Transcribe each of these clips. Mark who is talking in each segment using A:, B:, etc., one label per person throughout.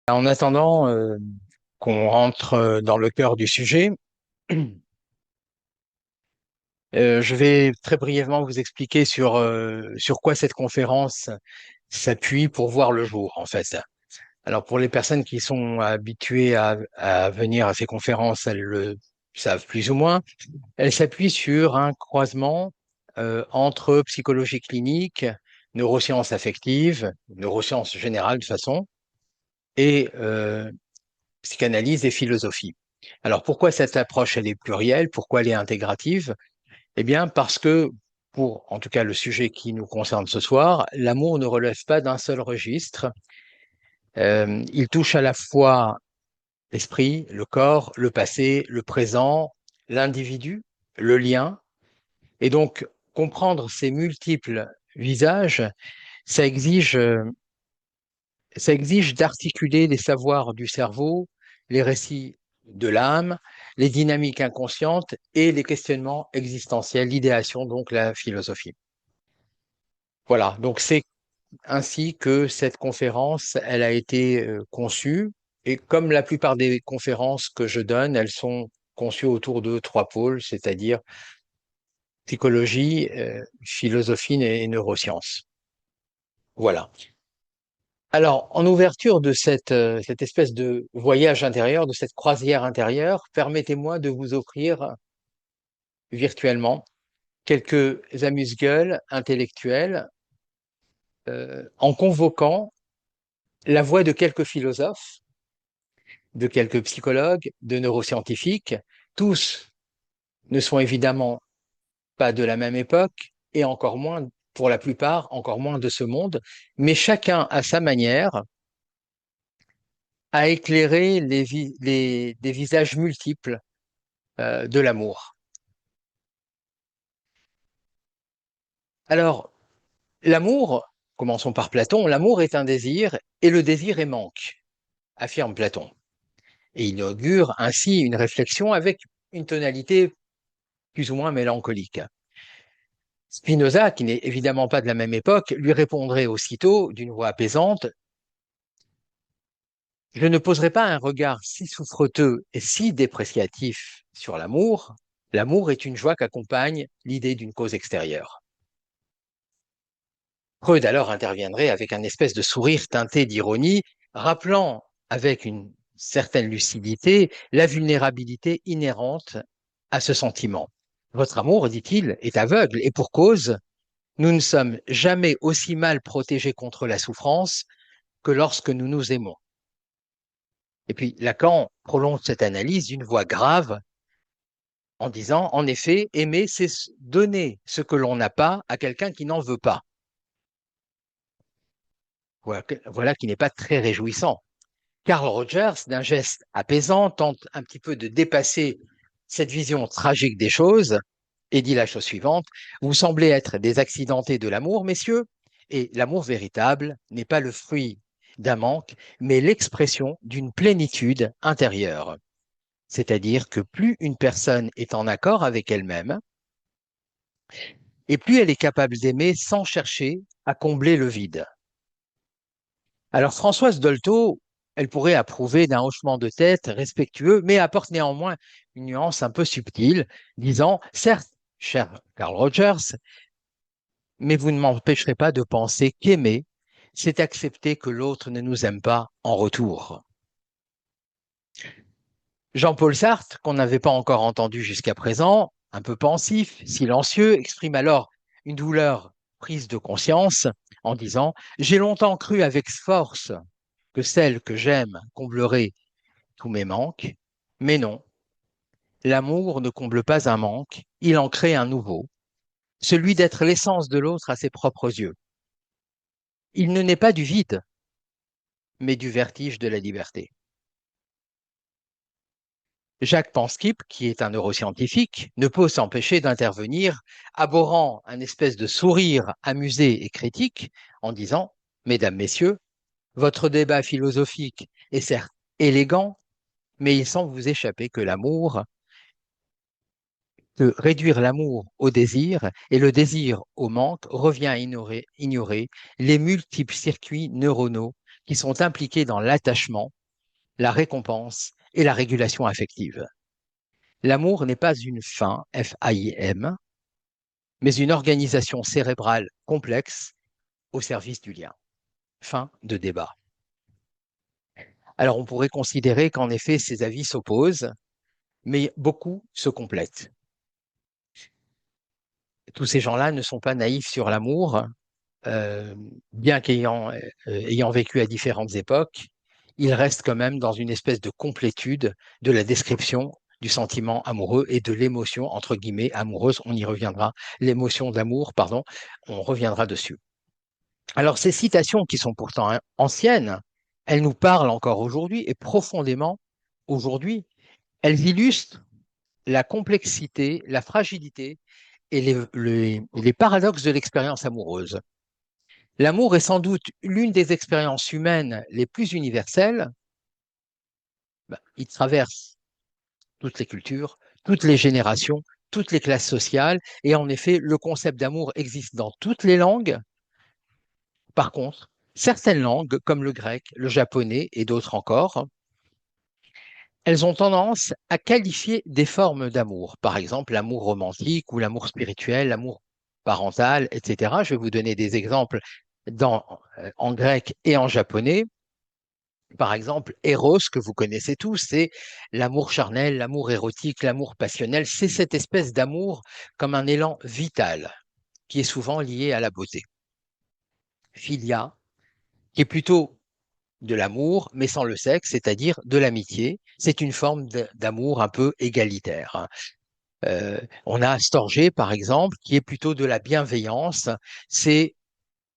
A: En attendant qu'on rentre dans le cœur du sujet, je vais très brièvement vous expliquer sur quoi cette conférence s'appuie pour voir le jour, en fait. Alors, pour les personnes qui sont habituées à venir à ces conférences, elles le savent plus ou moins. Elle s'appuie sur un croisement entre psychologie clinique, neurosciences affectives, neurosciences générales de toute façon, et psychanalyse et philosophie. Alors pourquoi cette approche elle est plurielle, pourquoi elle est intégrative? Eh bien parce que pour en tout cas le sujet qui nous concerne ce soir, l'amour ne relève pas d'un seul registre. Il touche à la fois l'esprit, le corps, le passé, le présent, l'individu, le lien. Et donc comprendre ces multiples visages, ça exige ça exige d'articuler les savoirs du cerveau, les récits de l'âme, les dynamiques inconscientes et les questionnements existentiels, l'idéation, donc la philosophie. Voilà, donc c'est ainsi que cette conférence, elle a été conçue. Et comme la plupart des conférences que je donne, elles sont conçues autour de trois pôles, c'est-à-dire psychologie, philosophie et neurosciences. Voilà. Alors, en ouverture de cette espèce de voyage intérieur, de cette croisière intérieure, permettez-moi de vous offrir virtuellement quelques amuse-gueules intellectuelles en convoquant la voix de quelques philosophes, de quelques psychologues, de neuroscientifiques. Tous ne sont évidemment pas de la même époque et encore moins, pour la plupart, encore moins de ce monde, mais chacun à sa manière a éclairé des visages multiples de l'amour. Alors, l'amour, commençons par Platon, l'amour est un désir et le désir est manque, affirme Platon. Et il inaugure ainsi une réflexion avec une tonalité plus ou moins mélancolique. Spinoza, qui n'est évidemment pas de la même époque, lui répondrait aussitôt d'une voix apaisante: je ne poserai pas un regard si souffreteux et si dépréciatif sur l'amour. L'amour est une joie qu'accompagne l'idée d'une cause extérieure. Freud alors interviendrait avec un espèce de sourire teinté d'ironie, rappelant avec une certaine lucidité la vulnérabilité inhérente à ce sentiment. Votre amour, dit-il, est aveugle et pour cause, nous ne sommes jamais aussi mal protégés contre la souffrance que lorsque nous nous aimons. Et puis Lacan prolonge cette analyse d'une voix grave en disant, en effet, aimer, c'est donner ce que l'on n'a pas à quelqu'un qui n'en veut pas. Voilà qui n'est pas très réjouissant. Carl Rogers, d'un geste apaisant, tente un petit peu de dépasser cette vision tragique des choses et dit la chose suivante: vous semblez être des accidentés de l'amour, messieurs, et l'amour véritable n'est pas le fruit d'un manque, mais l'expression d'une plénitude intérieure. C'est-à-dire que plus une personne est en accord avec elle-même, et plus elle est capable d'aimer sans chercher à combler le vide. Alors Françoise Dolto, elle pourrait approuver d'un hochement de tête respectueux, mais apporte néanmoins une nuance un peu subtile, disant, certes, cher Carl Rogers, mais vous ne m'empêcherez pas de penser qu'aimer, c'est accepter que l'autre ne nous aime pas en retour. Jean-Paul Sartre, qu'on n'avait pas encore entendu jusqu'à présent, un peu pensif, silencieux, exprime alors une douleur prise de conscience en disant: j'ai longtemps cru avec force que celle que j'aime comblerait tous mes manques, mais non, l'amour ne comble pas un manque, il en crée un nouveau, celui d'être l'essence de l'autre à ses propres yeux. Il ne naît pas du vide, mais du vertige de la liberté. Jacques Panskip, qui est un neuroscientifique, ne peut s'empêcher d'intervenir, abhorrant un espèce de sourire amusé et critique, en disant: mesdames, messieurs, votre débat philosophique est certes élégant, mais il semble vous échapper que l'amour, que réduire l'amour au désir et le désir au manque revient à ignorer les multiples circuits neuronaux qui sont impliqués dans l'attachement la récompense et la régulation affective. L'amour n'est pas une fin, F-A-I-M, mais une organisation cérébrale complexe au service du lien. Fin de débat. Alors on pourrait considérer qu'en effet ces avis s'opposent, mais beaucoup se complètent. Tous ces gens-là ne sont pas naïfs sur l'amour, euh, bien ayant vécu à différentes époques, ils restent quand même dans une espèce de complétude de la description du sentiment amoureux et de l'émotion, entre guillemets, amoureuse. On y reviendra. L'émotion d'amour, pardon, on reviendra dessus. Alors, ces citations qui sont pourtant anciennes, elles nous parlent encore aujourd'hui et profondément aujourd'hui. Elles illustrent la complexité, la fragilité et les paradoxes de l'expérience amoureuse. L'amour est sans doute l'une des expériences humaines les plus universelles. Il traverse toutes les cultures, toutes les générations, toutes les classes sociales, et en effet, le concept d'amour existe dans toutes les langues. Par contre, certaines langues, comme le grec, le japonais et d'autres encore, elles ont tendance à qualifier des formes d'amour. Par exemple, l'amour romantique ou l'amour spirituel, l'amour parental, etc. Je vais vous donner des exemples en grec et en japonais. Par exemple, Eros, que vous connaissez tous, c'est l'amour charnel, l'amour érotique, l'amour passionnel. C'est cette espèce d'amour comme un élan vital qui est souvent lié à la beauté. Philia, qui est plutôt de l'amour, mais sans le sexe, c'est-à-dire de l'amitié. C'est une forme d'amour un peu égalitaire. On a Storgé, par exemple, qui est plutôt de la bienveillance. C'est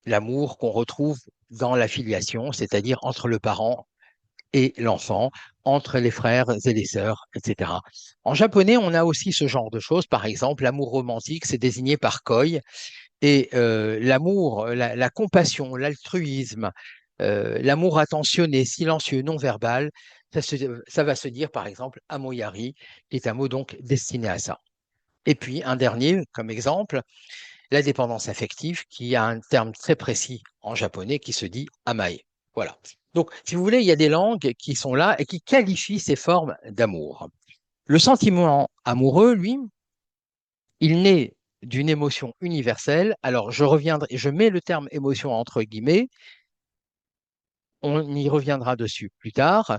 A: l'amour qu'on retrouve dans la filiation, c'est-à-dire entre le parent et l'enfant, entre les frères et les sœurs, etc. En japonais, on a aussi ce genre de choses. Par exemple, l'amour romantique, c'est désigné par koi, et l'amour, la compassion, l'altruisme, l'amour attentionné, silencieux, non verbal, ça va se dire par exemple amoyari, qui est un mot donc destiné à ça. Et puis un dernier, comme exemple, la dépendance affective, qui a un terme très précis en japonais qui se dit amae. Voilà. Donc, si vous voulez, il y a des langues qui sont là et qui qualifient ces formes d'amour. Le sentiment amoureux, lui, il naît d'une émotion universelle. Alors, je reviendrai, je mets le terme émotion entre guillemets, on y reviendra dessus plus tard.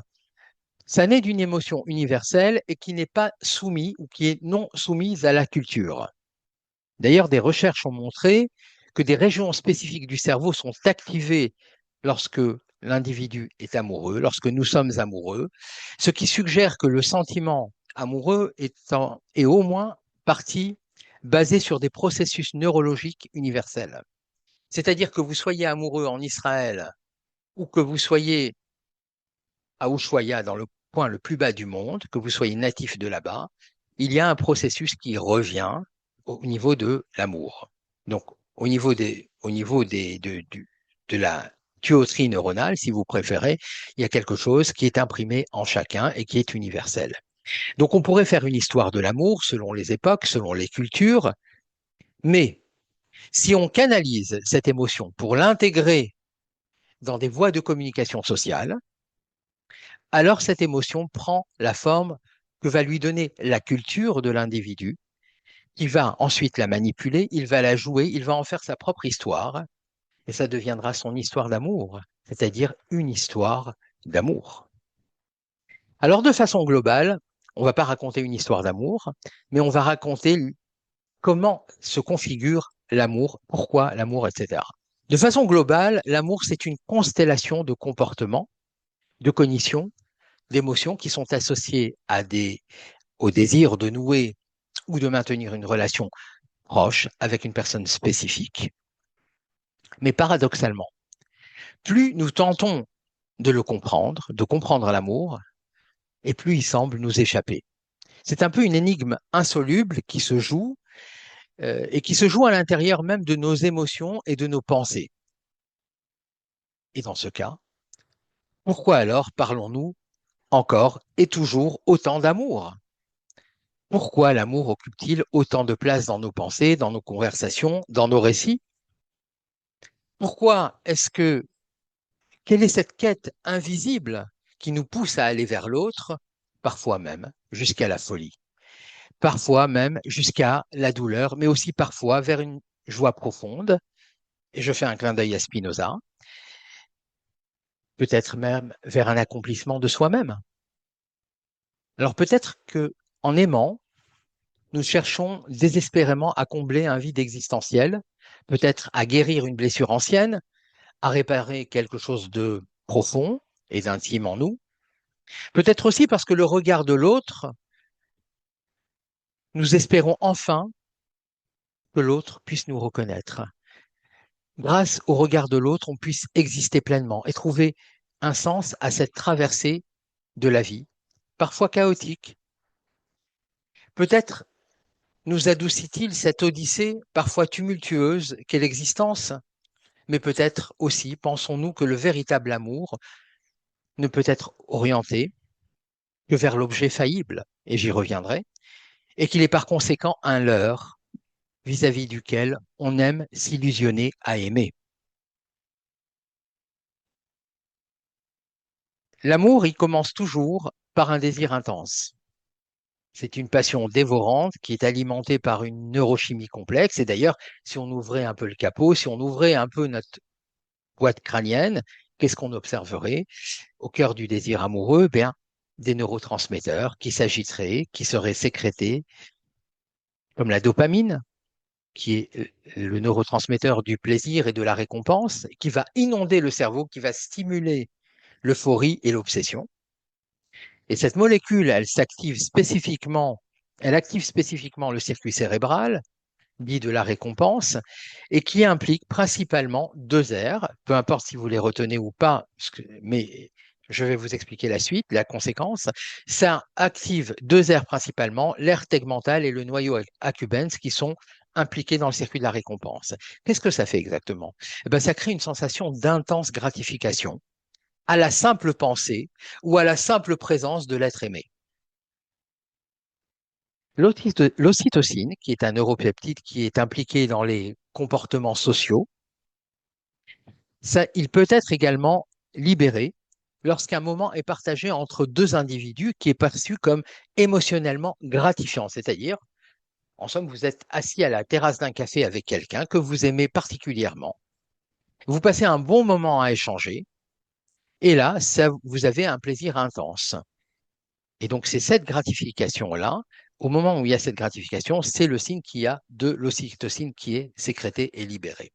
A: Ça naît d'une émotion universelle et qui n'est pas soumise ou qui est non soumise à la culture. D'ailleurs, des recherches ont montré que des régions spécifiques du cerveau sont activées lorsque l'individu est amoureux, lorsque nous sommes amoureux, ce qui suggère que le sentiment amoureux est au moins partie basé sur des processus neurologiques universels. C'est-à-dire que vous soyez amoureux en Israël ou que vous soyez à Ushuaïa, dans le point le plus bas du monde, que vous soyez natif de là-bas, il y a un processus qui revient au niveau de l'amour. Donc, au niveau de la tuyauterie neuronale, si vous préférez, il y a quelque chose qui est imprimé en chacun et qui est universel. Donc, on pourrait faire une histoire de l'amour selon les époques, selon les cultures, mais si on canalise cette émotion pour l'intégrer dans des voies de communication sociale, alors cette émotion prend la forme que va lui donner la culture de l'individu. Il va ensuite la manipuler, il va la jouer, il va en faire sa propre histoire, et ça deviendra son histoire d'amour, c'est-à-dire une histoire d'amour. Alors de façon globale, on ne va pas raconter une histoire d'amour, mais on va raconter comment se configure l'amour, pourquoi l'amour, etc. De façon globale, l'amour, c'est une constellation de comportements, de cognitions, d'émotions qui sont associées au désir de nouer ou de maintenir une relation proche avec une personne spécifique. Mais paradoxalement, plus nous tentons de comprendre l'amour, et plus il semble nous échapper. C'est un peu une énigme insoluble qui se joue et qui se joue à l'intérieur même de nos émotions et de nos pensées. Et dans ce cas, pourquoi alors parlons-nous encore et toujours autant d'amour? Pourquoi l'amour occupe-t-il autant de place dans nos pensées, dans nos conversations, dans nos récits? Pourquoi est-ce que, quelle est cette quête invisible qui nous pousse à aller vers l'autre, parfois même jusqu'à la folie, parfois même jusqu'à la douleur, mais aussi parfois vers une joie profonde. Et je fais un clin d'œil à Spinoza, peut-être même vers un accomplissement de soi-même. Alors peut-être que en aimant, nous cherchons désespérément à combler un vide existentiel, peut-être à guérir une blessure ancienne, à réparer quelque chose de profond et d'intime en nous, peut-être aussi parce que le regard de l'autre, nous espérons enfin que l'autre puisse nous reconnaître. Grâce au regard de l'autre, on puisse exister pleinement et trouver un sens à cette traversée de la vie, parfois chaotique. Peut-être nous adoucit-il cette odyssée parfois tumultueuse qu'est l'existence, mais peut-être aussi pensons-nous que le véritable amour ne peut être orienté que vers l'objet faillible, et j'y reviendrai, et qu'il est par conséquent un leurre vis-à-vis duquel on aime s'illusionner à aimer. L'amour, il commence toujours par un désir intense. C'est une passion dévorante qui est alimentée par une neurochimie complexe. Et d'ailleurs, si on ouvrait un peu le capot, si on ouvrait un peu notre boîte crânienne, qu'est-ce qu'on observerait? Au cœur du désir amoureux, bien, des neurotransmetteurs qui s'agiteraient, qui seraient sécrétés, comme la dopamine, qui est le neurotransmetteur du plaisir et de la récompense, qui va inonder le cerveau, qui va stimuler l'euphorie et l'obsession. Et cette molécule, elle active spécifiquement le circuit cérébral, dit de la récompense, et qui implique principalement deux aires, peu importe si vous les retenez ou pas, mais je vais vous expliquer la suite, la conséquence. Ça active deux aires principalement, l'aire tegmentale et le noyau accumbens, qui sont impliqués dans le circuit de la récompense. Qu'est-ce que ça fait exactement? Eh bien, ça crée une sensation d'intense gratification à la simple pensée ou à la simple présence de l'être aimé. L'ocytocine, qui est un neuropeptide qui est impliqué dans les comportements sociaux, ça, il peut être également libéré lorsqu'un moment est partagé entre deux individus qui est perçu comme émotionnellement gratifiant. C'est-à-dire, en somme, vous êtes assis à la terrasse d'un café avec quelqu'un que vous aimez particulièrement. Vous passez un bon moment à échanger et là, vous avez un plaisir intense. Et donc, c'est cette gratification-là, au moment où il y a cette gratification, c'est le signe qu'il y a de l'ocytocine qui est sécrétée et libérée.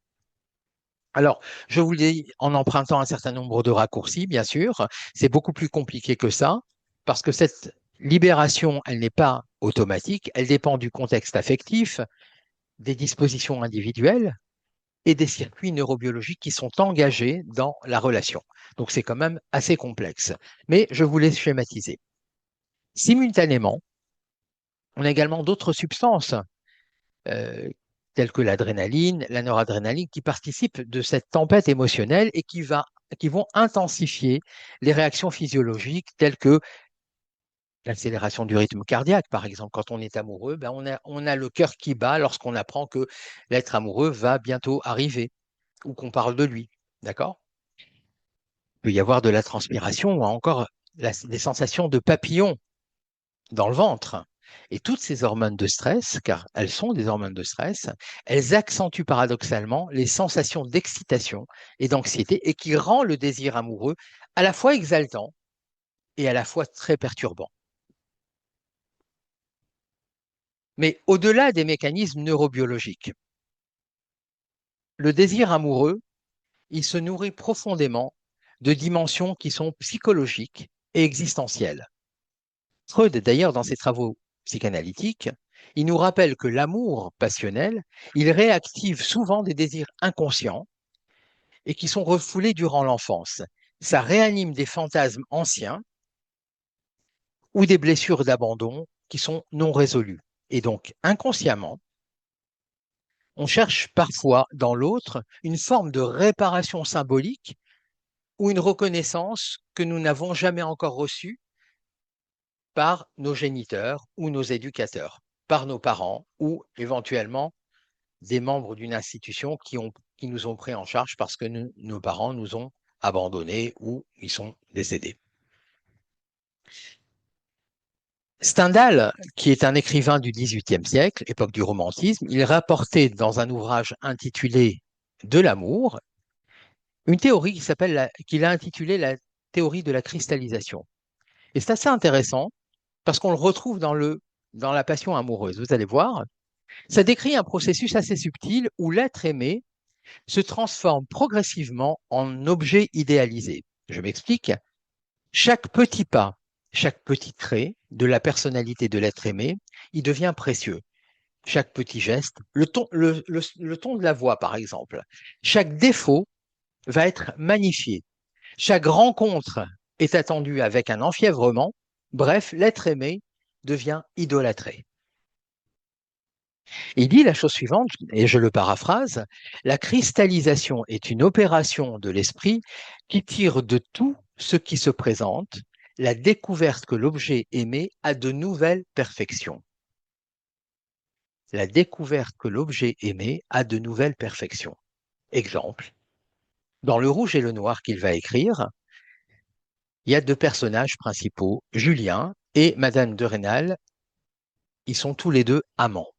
A: Alors, je vous le dis en empruntant un certain nombre de raccourcis, bien sûr, c'est beaucoup plus compliqué que ça, parce que cette libération, elle n'est pas automatique, elle dépend du contexte affectif, des dispositions individuelles et des circuits neurobiologiques qui sont engagés dans la relation. Donc, c'est quand même assez complexe. Mais je vous laisse schématiser. Simultanément, on a également d'autres substances, euh, telles que l'adrénaline, la noradrénaline, qui participent de cette tempête émotionnelle et qui vont intensifier les réactions physiologiques telles que l'accélération du rythme cardiaque, par exemple. Quand on est amoureux, ben on a le cœur qui bat lorsqu'on apprend que l'être amoureux va bientôt arriver ou qu'on parle de lui. D'accord? Il peut y avoir de la transpiration ou encore des sensations de papillons dans le ventre. Et toutes ces hormones de stress, car elles sont des hormones de stress, elles accentuent paradoxalement les sensations d'excitation et d'anxiété et qui rend le désir amoureux à la fois exaltant et à la fois très perturbant. Mais au-delà des mécanismes neurobiologiques, le désir amoureux, il se nourrit profondément de dimensions qui sont psychologiques et existentielles. Freud, d'ailleurs, dans ses travaux psychanalytiques, il nous rappelle que l'amour passionnel, il réactive souvent des désirs inconscients et qui sont refoulés durant l'enfance. Ça réanime des fantasmes anciens ou des blessures d'abandon qui sont non résolues. Et donc, inconsciemment, on cherche parfois dans l'autre une forme de réparation symbolique ou une reconnaissance que nous n'avons jamais encore reçue par nos géniteurs ou nos éducateurs, par nos parents ou éventuellement des membres d'une institution qui nous ont pris en charge parce que nos parents nous ont abandonnés ou ils sont décédés. Stendhal, qui est un écrivain du XVIIIe siècle, époque du romantisme, il rapportait dans un ouvrage intitulé De l'amour une théorie qu'il a intitulée la théorie de la cristallisation. Et c'est assez intéressant parce qu'on le retrouve dans la passion amoureuse. Vous allez voir, ça décrit un processus assez subtil où l'être aimé se transforme progressivement en objet idéalisé. Je m'explique. Chaque petit pas, chaque petit trait de la personnalité de l'être aimé, il devient précieux. Chaque petit geste, le ton de la voix, par exemple, chaque défaut va être magnifié. Chaque rencontre est attendue avec un enfièvrement. Bref, l'être aimé devient idolâtré. Il dit la chose suivante, et je le paraphrase, la cristallisation est une opération de l'esprit qui tire de tout ce qui se présente la découverte que l'objet aimé a de nouvelles perfections. La découverte que l'objet aimé a de nouvelles perfections. Exemple, dans Le Rouge et le Noir qu'il va écrire, il y a deux personnages principaux, Julien et Madame de Rênal. Ils sont tous les deux amants.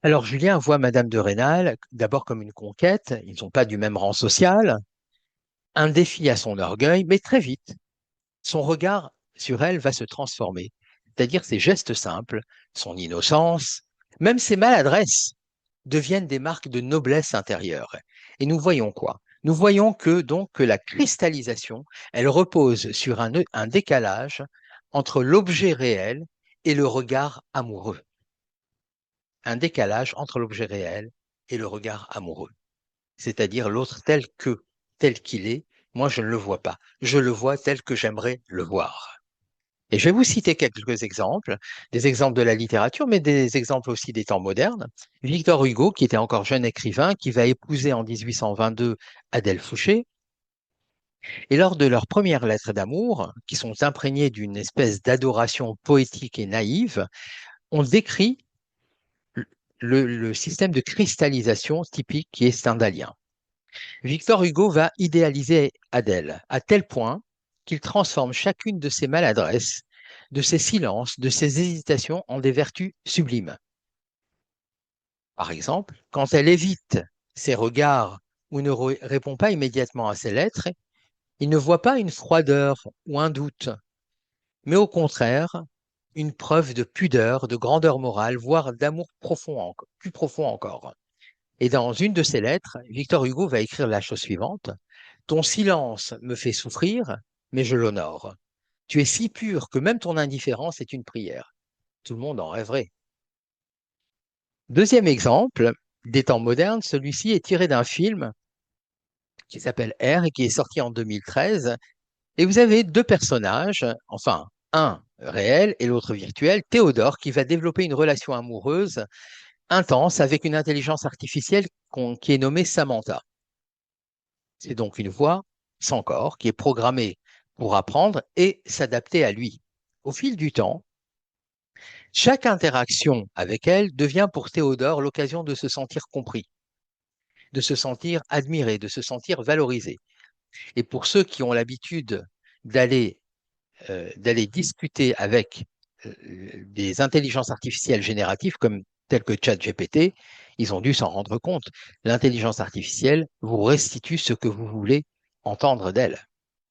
A: Alors Julien voit Madame de Rênal d'abord comme une conquête, ils ne sont pas du même rang social, un défi à son orgueil, mais très vite, son regard sur elle va se transformer. C'est-à-dire ses gestes simples, son innocence, même ses maladresses deviennent des marques de noblesse intérieure. Et nous voyons quoi? Nous voyons que la cristallisation, elle repose sur un décalage entre l'objet réel et le regard amoureux. Un décalage entre l'objet réel et le regard amoureux. C'est-à-dire l'autre tel qu'il est, moi je ne le vois pas. Je le vois tel que j'aimerais le voir. Et je vais vous citer quelques exemples, des exemples de la littérature, mais des exemples aussi des temps modernes. Victor Hugo, qui était encore jeune écrivain, qui va épouser en 1822 Adèle Fouché, et lors de leurs premières lettres d'amour, qui sont imprégnées d'une espèce d'adoration poétique et naïve, on décrit le système de cristallisation typique qui est stendhalien. Victor Hugo va idéaliser Adèle à tel point qu'il transforme chacune de ses maladresses, de ses silences, de ses hésitations en des vertus sublimes. Par exemple, quand elle évite ses regards ou ne répond pas immédiatement à ses lettres, il ne voit pas une froideur ou un doute, mais au contraire, une preuve de pudeur, de grandeur morale, voire d'amour profond, plus profond encore. Et dans une de ses lettres, Victor Hugo va écrire la chose suivante. Ton silence me fait souffrir, mais je l'honore. Tu es si pur que même ton indifférence est une prière. Tout le monde en rêverait. Deuxième exemple, des temps modernes, celui-ci est tiré d'un film qui s'appelle R et qui est sorti en 2013. Et vous avez deux personnages, enfin un réel et l'autre virtuel, Théodore, qui va développer une relation amoureuse intense avec une intelligence artificielle qui est nommée Samantha. C'est donc une voix sans corps qui est programmée pour apprendre et s'adapter à lui. Au fil du temps, chaque interaction avec elle devient pour Théodore l'occasion de se sentir compris, de se sentir admiré, de se sentir valorisé. Et pour ceux qui ont l'habitude d'aller discuter avec des intelligences artificielles génératives comme telles que ChatGPT, ils ont dû s'en rendre compte. L'intelligence artificielle vous restitue ce que vous voulez entendre d'elle.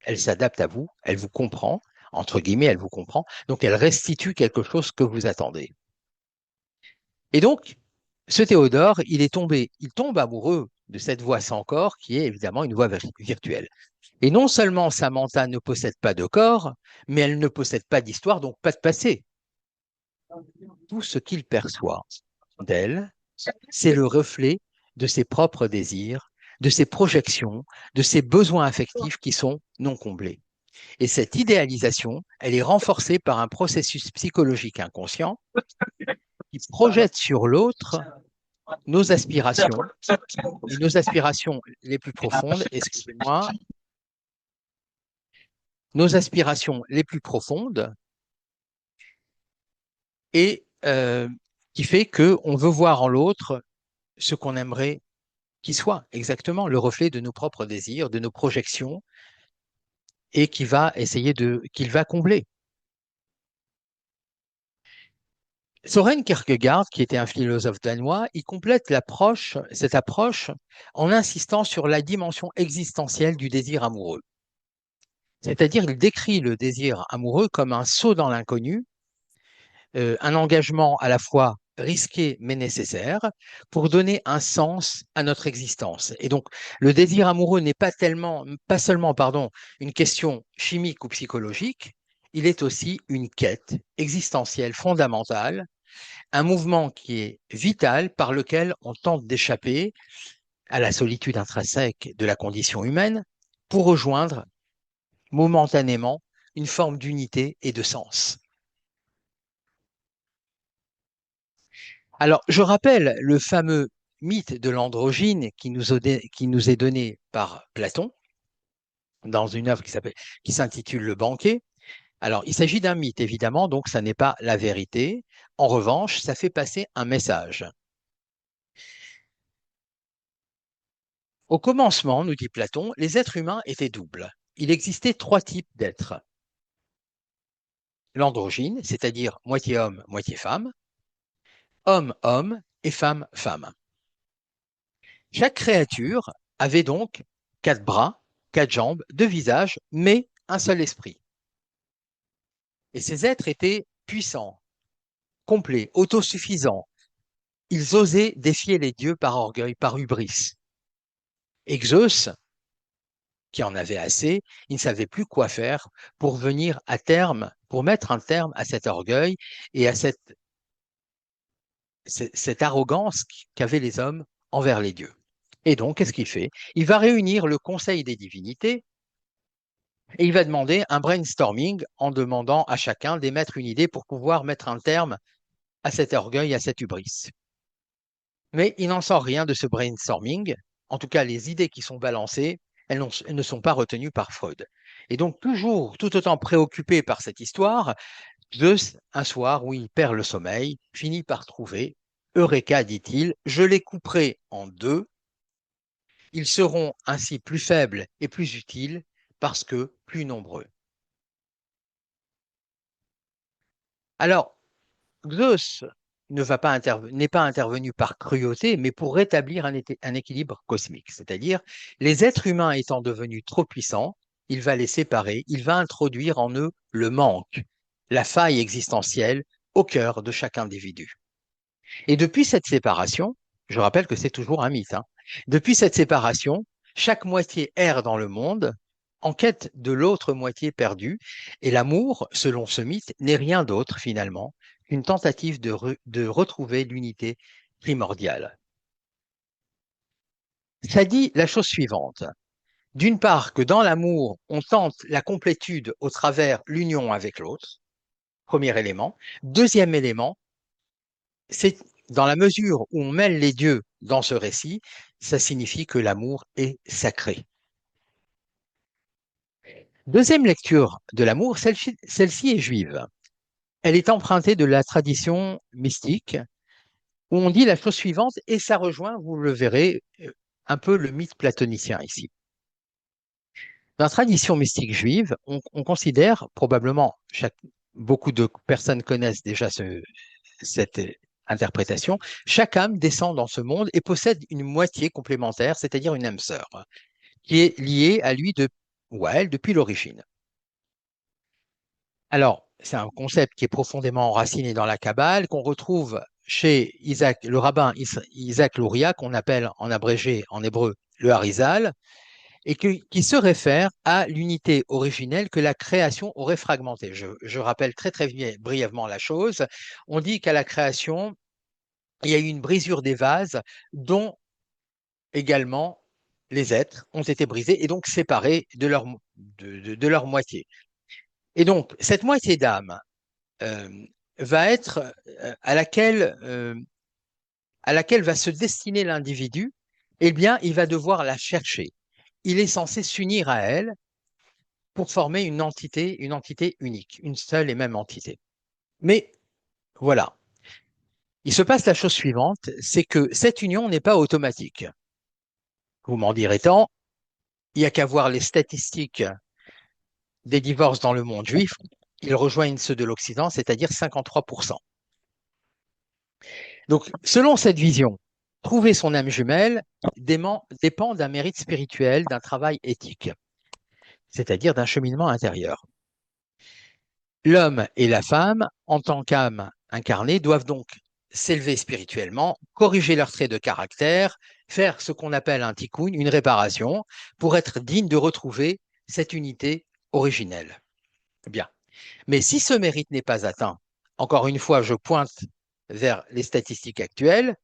A: Elle s'adapte à vous, elle vous comprend, entre guillemets, elle vous comprend, donc elle restitue quelque chose que vous attendez. Et donc, ce Théodore, il tombe amoureux de cette voix sans corps qui est évidemment une voix virtuelle. Et non seulement Samantha ne possède pas de corps, mais elle ne possède pas d'histoire, donc pas de passé. Tout ce qu'il perçoit d'elle, c'est le reflet de ses propres désirs, de ses projections, de ses besoins affectifs qui sont non comblés. Et cette idéalisation, elle est renforcée par un processus psychologique inconscient qui projette sur l'autre nos aspirations, et nos aspirations les plus profondes, excusez-moi, nos aspirations les plus profondes, et qui fait qu'on veut voir en l'autre ce qu'on aimerait qu'il soit, exactement, le reflet de nos propres désirs, de nos projections, et qu'il va combler. Søren Kierkegaard, qui était un philosophe danois, il complète cette approche en insistant sur la dimension existentielle du désir amoureux. C'est-à-dire, il décrit le désir amoureux comme un saut dans l'inconnu, un engagement à la fois risqué mais nécessaire pour donner un sens à notre existence. Et donc, le désir amoureux n'est pas seulement, une question chimique ou psychologique, il est aussi une quête existentielle fondamentale, un mouvement qui est vital par lequel on tente d'échapper à la solitude intrinsèque de la condition humaine pour rejoindre momentanément une forme d'unité et de sens. Alors, je rappelle le fameux mythe de l'androgyne qui nous est donné par Platon dans une œuvre qui s'intitule Le Banquet. Alors, il s'agit d'un mythe, évidemment, donc ça n'est pas la vérité. En revanche, ça fait passer un message. Au commencement, nous dit Platon, les êtres humains étaient doubles. Il existait trois types d'êtres. L'androgyne, c'est-à-dire moitié homme, moitié femme, homme-homme et femme-femme. Chaque créature avait donc quatre bras, quatre jambes, deux visages, mais un seul esprit. Et ces êtres étaient puissants, complets, autosuffisants. Ils osaient défier les dieux par orgueil, par hubris. Et Zeus, qui en avait assez, il ne savait plus quoi faire pour venir à terme, pour mettre un terme à cet orgueil et à cette arrogance qu'avaient les hommes envers les dieux. Et donc, qu'est-ce qu'il fait? Il va réunir le conseil des divinités et il va demander un brainstorming en demandant à chacun d'émettre une idée pour pouvoir mettre un terme à cet orgueil, à cette hubris. Mais il n'en sort rien de ce brainstorming. En tout cas, les idées qui sont balancées, elles ne sont pas retenues par Freud. Et donc, toujours, tout autant préoccupé par cette histoire, Zeus, un soir où il perd le sommeil, finit par trouver, Eureka, dit-il, je les couperai en deux. Ils seront ainsi plus faibles et plus utiles parce que plus nombreux. Alors, Zeus n'est pas intervenu par cruauté, mais pour rétablir un équilibre cosmique. C'est-à-dire, les êtres humains étant devenus trop puissants, il va les séparer, il va introduire en eux le manque, la faille existentielle au cœur de chaque individu. Et depuis cette séparation, je rappelle que c'est toujours un mythe, hein, depuis cette séparation, chaque moitié erre dans le monde en quête de l'autre moitié perdue, et l'amour, selon ce mythe, n'est rien d'autre finalement qu'une tentative de retrouver l'unité primordiale. Ça dit la chose suivante. D'une part, que dans l'amour, on tente la complétude au travers l'union avec l'autre, premier élément. Deuxième élément, c'est dans la mesure où on mêle les dieux dans ce récit, ça signifie que l'amour est sacré. Deuxième lecture de l'amour, celle-ci est juive. Elle est empruntée de la tradition mystique où on dit la chose suivante, et ça rejoint, vous le verrez, un peu le mythe platonicien ici. Dans la tradition mystique juive, on considère probablement, beaucoup de personnes connaissent déjà cette interprétation, chaque âme descend dans ce monde et possède une moitié complémentaire, c'est-à-dire une âme sœur, qui est liée à lui ou à elle depuis l'origine. Alors, c'est un concept qui est profondément enraciné dans la Kabbale, qu'on retrouve chez le rabbin Isaac Luria, qu'on appelle en abrégé en hébreu le Harizal, et qui se réfère à l'unité originelle que la création aurait fragmentée. Je rappelle très brièvement la chose. On dit qu'à la création, il y a eu une brisure des vases dont également les êtres ont été brisés et donc séparés de leur moitié. Et donc, cette moitié d'âme euh, va être à laquelle va se destiner l'individu, eh bien, il va devoir la chercher. Il est censé s'unir à elle pour former une entité unique, une seule et même entité. Mais voilà, il se passe la chose suivante, c'est que cette union n'est pas automatique. Vous m'en direz tant, il n'y a qu'à voir les statistiques des divorces dans le monde juif, ils rejoignent ceux de l'Occident, c'est-à-dire 53%. Donc, selon cette vision, trouver son âme jumelle dépend d'un mérite spirituel, d'un travail éthique, c'est-à-dire d'un cheminement intérieur. L'homme et la femme, en tant qu'âme incarnée, doivent donc s'élever spirituellement, corriger leurs traits de caractère, faire ce qu'on appelle un tikkun, une réparation, pour être digne de retrouver cette unité originelle. Bien. Mais si ce mérite n'est pas atteint, encore une fois, je pointe vers les statistiques actuelles,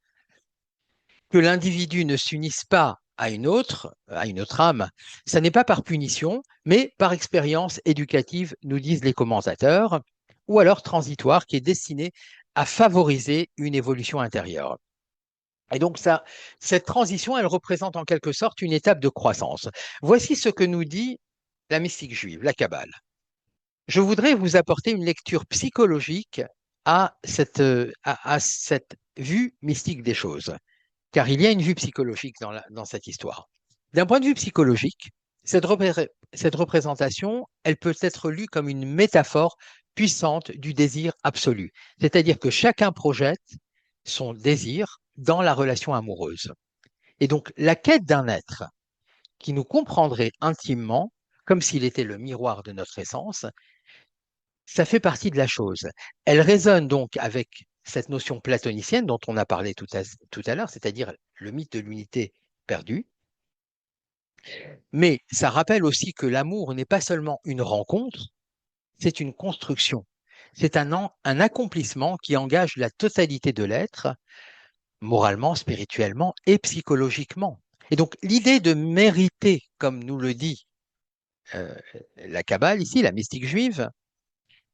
A: que l'individu ne s'unisse pas à une autre âme, ça n'est pas par punition, mais par expérience éducative, nous disent les commentateurs, ou alors transitoire, qui est destinée à favoriser une évolution intérieure. Et donc ça, cette transition, elle représente en quelque sorte une étape de croissance. Voici ce que nous dit la mystique juive, la Kabbale. Je voudrais vous apporter une lecture psychologique à cette vue mystique des choses, car il y a une vue psychologique dans cette histoire. D'un point de vue psychologique, cette représentation, elle peut être lue comme une métaphore puissante du désir absolu, c'est-à-dire que chacun projette son désir dans la relation amoureuse. Et donc, la quête d'un être qui nous comprendrait intimement, comme s'il était le miroir de notre essence, ça fait partie de la chose. Elle résonne donc avec cette notion platonicienne dont on a parlé tout à l'heure, c'est-à-dire le mythe de l'unité perdue. Mais ça rappelle aussi que l'amour n'est pas seulement une rencontre, c'est une construction. C'est un accomplissement qui engage la totalité de l'être, moralement, spirituellement et psychologiquement. Et donc l'idée de mériter, comme nous le dit euh, la Kabbale ici, la mystique juive,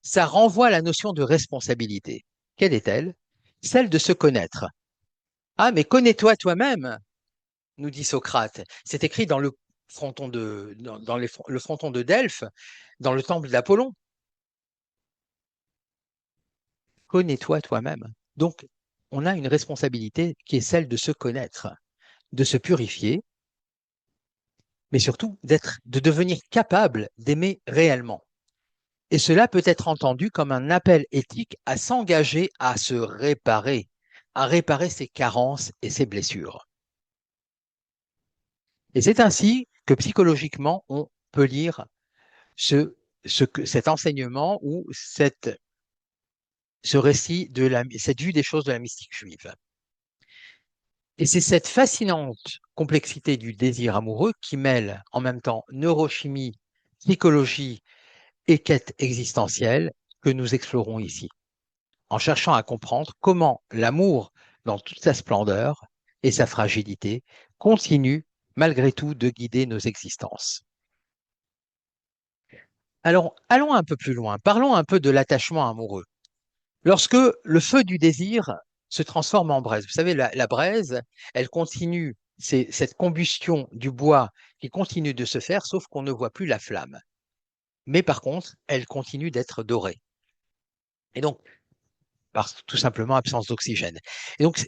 A: ça renvoie à la notion de responsabilité. Quelle est-elle? Celle de se connaître. Ah, mais connais-toi toi-même, nous dit Socrate. C'est écrit dans le le fronton de Delphes, dans le temple d'Apollon. Connais-toi toi-même. Donc, on a une responsabilité qui est celle de se connaître, de se purifier, mais surtout de devenir capable d'aimer réellement. Et cela peut être entendu comme un appel éthique à s'engager à se réparer, à réparer ses carences et ses blessures. Et c'est ainsi que psychologiquement, on peut lire cet enseignement ou ce récit cette vue des choses de la mystique juive. Et c'est cette fascinante complexité du désir amoureux qui mêle en même temps neurochimie, psychologie et quête existentielle que nous explorons ici, en cherchant à comprendre comment l'amour, dans toute sa splendeur et sa fragilité, continue malgré tout de guider nos existences. Alors, allons un peu plus loin, parlons un peu de l'attachement amoureux. Lorsque le feu du désir se transforme en braise, vous savez, la braise, elle continue, c'est cette combustion du bois qui continue de se faire, sauf qu'on ne voit plus la flamme. Mais par contre, elle continue d'être dorée. Et donc, par tout simplement absence d'oxygène. Et donc,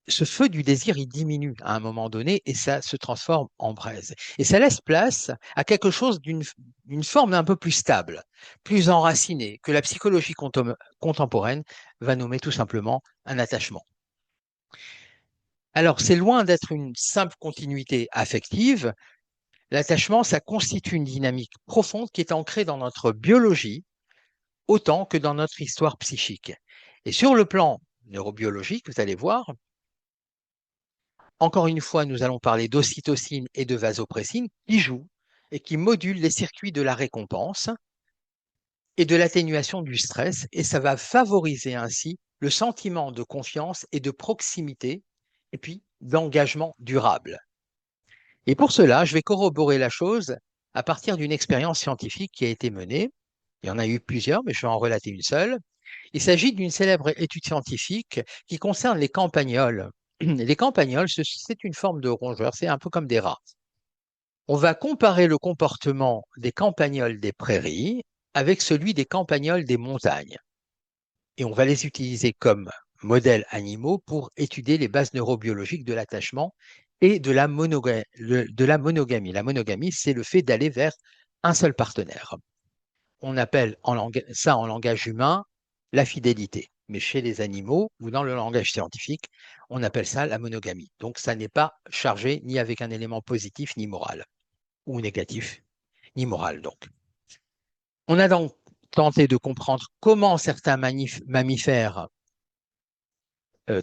A: ce feu du désir, il diminue à un moment donné et ça se transforme en braise. Et ça laisse place à quelque chose d'une forme un peu plus stable, plus enracinée, que la psychologie contemporaine va nommer tout simplement un attachement. Alors, c'est loin d'être une simple continuité affective. L'attachement, ça constitue une dynamique profonde qui est ancrée dans notre biologie autant que dans notre histoire psychique. Et sur le plan neurobiologique, vous allez voir, encore une fois, nous allons parler d'ocytocine et de vasopressine qui jouent et qui modulent les circuits de la récompense et de l'atténuation du stress, et ça va favoriser ainsi le sentiment de confiance et de proximité, et puis d'engagement durable. Et pour cela, je vais corroborer la chose à partir d'une expérience scientifique qui a été menée. Il y en a eu plusieurs, mais je vais en relater une seule. Il s'agit d'une célèbre étude scientifique qui concerne les campagnols. Les campagnols, c'est une forme de rongeur, c'est un peu comme des rats. On va comparer le comportement des campagnols des prairies avec celui des campagnols des montagnes. Et on va les utiliser comme modèles animaux pour étudier les bases neurobiologiques de l'attachement et de la monogamie. La monogamie, c'est le fait d'aller vers un seul partenaire. On appelle ça en langage humain la fidélité. mais chez les animaux ou dans le langage scientifique, on appelle ça la monogamie. Donc, ça n'est pas chargé ni avec un élément positif ni moral, ou négatif, ni moral donc. On a donc tenté de comprendre comment certains mammifères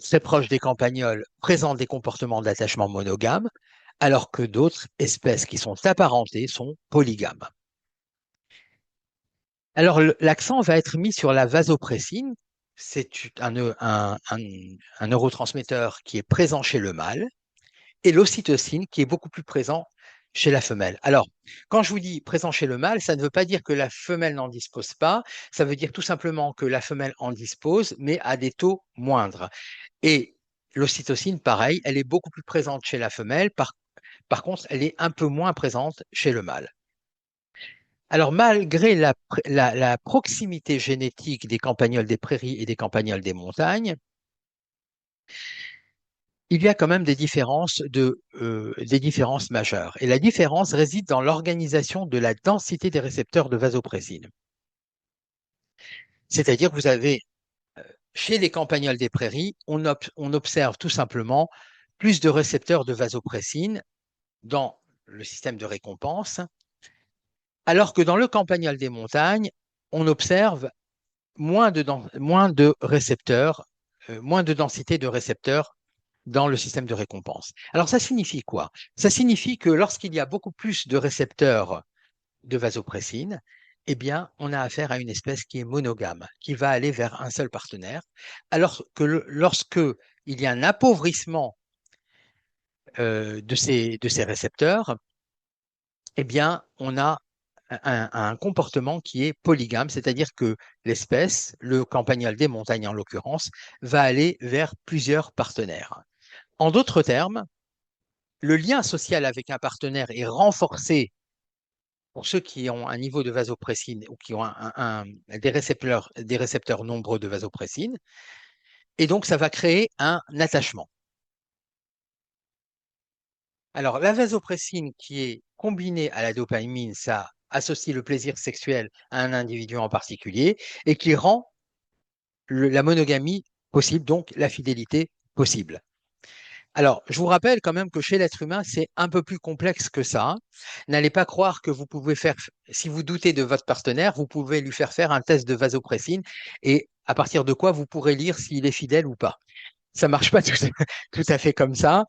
A: très proches des campagnols présentent des comportements d'attachement monogames, alors que d'autres espèces qui sont apparentées sont polygames. Alors, l'accent va être mis sur la vasopressine. C'est un neurotransmetteur qui est présent chez le mâle, et l'ocytocine qui est beaucoup plus présent chez la femelle. Alors, quand je vous dis présent chez le mâle, ça ne veut pas dire que la femelle n'en dispose pas, ça veut dire tout simplement que la femelle en dispose, mais à des taux moindres. Et l'ocytocine, pareil, elle est beaucoup plus présente chez la femelle, par contre, elle est un peu moins présente chez le mâle. Alors, malgré la proximité génétique des campagnols des prairies et des campagnols des montagnes, il y a quand même des différences majeures. Et la différence réside dans l'organisation de la densité des récepteurs de vasopressine. C'est-à-dire que vous avez, chez les campagnols des prairies, on observe tout simplement plus de récepteurs de vasopressine dans le système de récompense, alors que dans le campagnol des montagnes, on observe moins de récepteurs, moins de densité de récepteurs dans le système de récompense. Alors ça signifie quoi? Ça signifie que lorsqu'il y a beaucoup plus de récepteurs de vasopressine, eh bien, on a affaire à une espèce qui est monogame, qui va aller vers un seul partenaire, alors que lorsque il y a un appauvrissement de ces récepteurs, eh bien, on a un comportement qui est polygame, c'est-à-dire que l'espèce, le campagnol des montagnes en l'occurrence, va aller vers plusieurs partenaires. En d'autres termes, le lien social avec un partenaire est renforcé pour ceux qui ont un niveau de vasopressine ou qui ont des récepteurs nombreux de vasopressine, et donc ça va créer un attachement. Alors, la vasopressine qui est combinée à la dopamine, ça associe le plaisir sexuel à un individu en particulier et qui rend la monogamie possible, donc la fidélité possible. Alors, je vous rappelle quand même que chez l'être humain, c'est un peu plus complexe que ça. N'allez pas croire que vous pouvez faire, si vous doutez de votre partenaire, vous pouvez lui faire faire un test de vasopressine et à partir de quoi vous pourrez lire s'il est fidèle ou pas. Ça marche pas tout à fait comme ça.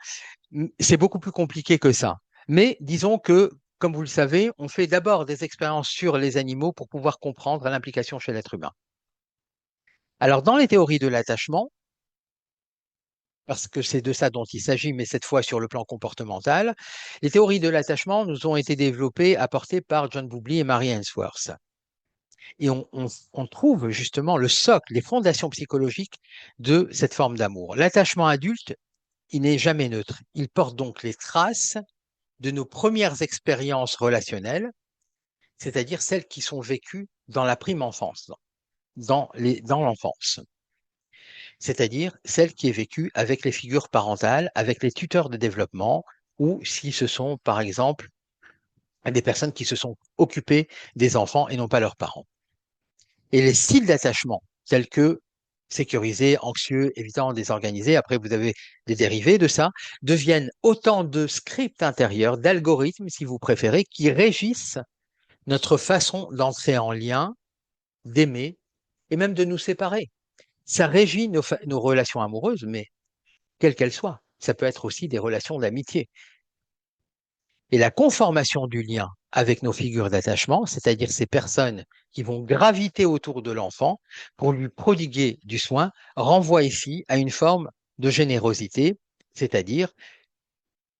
A: C'est beaucoup plus compliqué que ça. Mais disons que, comme vous le savez, on fait d'abord des expériences sur les animaux pour pouvoir comprendre l'implication chez l'être humain. Alors, dans les théories de l'attachement, parce que c'est de ça dont il s'agit, mais cette fois sur le plan comportemental, les théories de l'attachement nous ont été développées, apportées par John Bowlby et Mary Ainsworth. Et on trouve justement le socle, les fondations psychologiques de cette forme d'amour. L'attachement adulte, il n'est jamais neutre. Il porte donc les traces de nos premières expériences relationnelles, c'est-à-dire celles qui sont vécues dans la prime enfance, dans l'enfance, c'est-à-dire celle qui est vécue avec les figures parentales, avec les tuteurs de développement, ou si ce sont, par exemple, des personnes qui se sont occupées des enfants et non pas leurs parents. Et les styles d'attachement, tels que sécurisé, anxieux, évitant, désorganisé, après vous avez des dérivés de ça, deviennent autant de scripts intérieurs, d'algorithmes, si vous préférez, qui régissent notre façon d'entrer en lien, d'aimer et même de nous séparer. Ça régit nos relations amoureuses, mais quelles qu'elles soient. Ça peut être aussi des relations d'amitié. Et la conformation du lien avec nos figures d'attachement, c'est-à-dire ces personnes qui vont graviter autour de l'enfant pour lui prodiguer du soin, renvoie ici à une forme de générosité, c'est-à-dire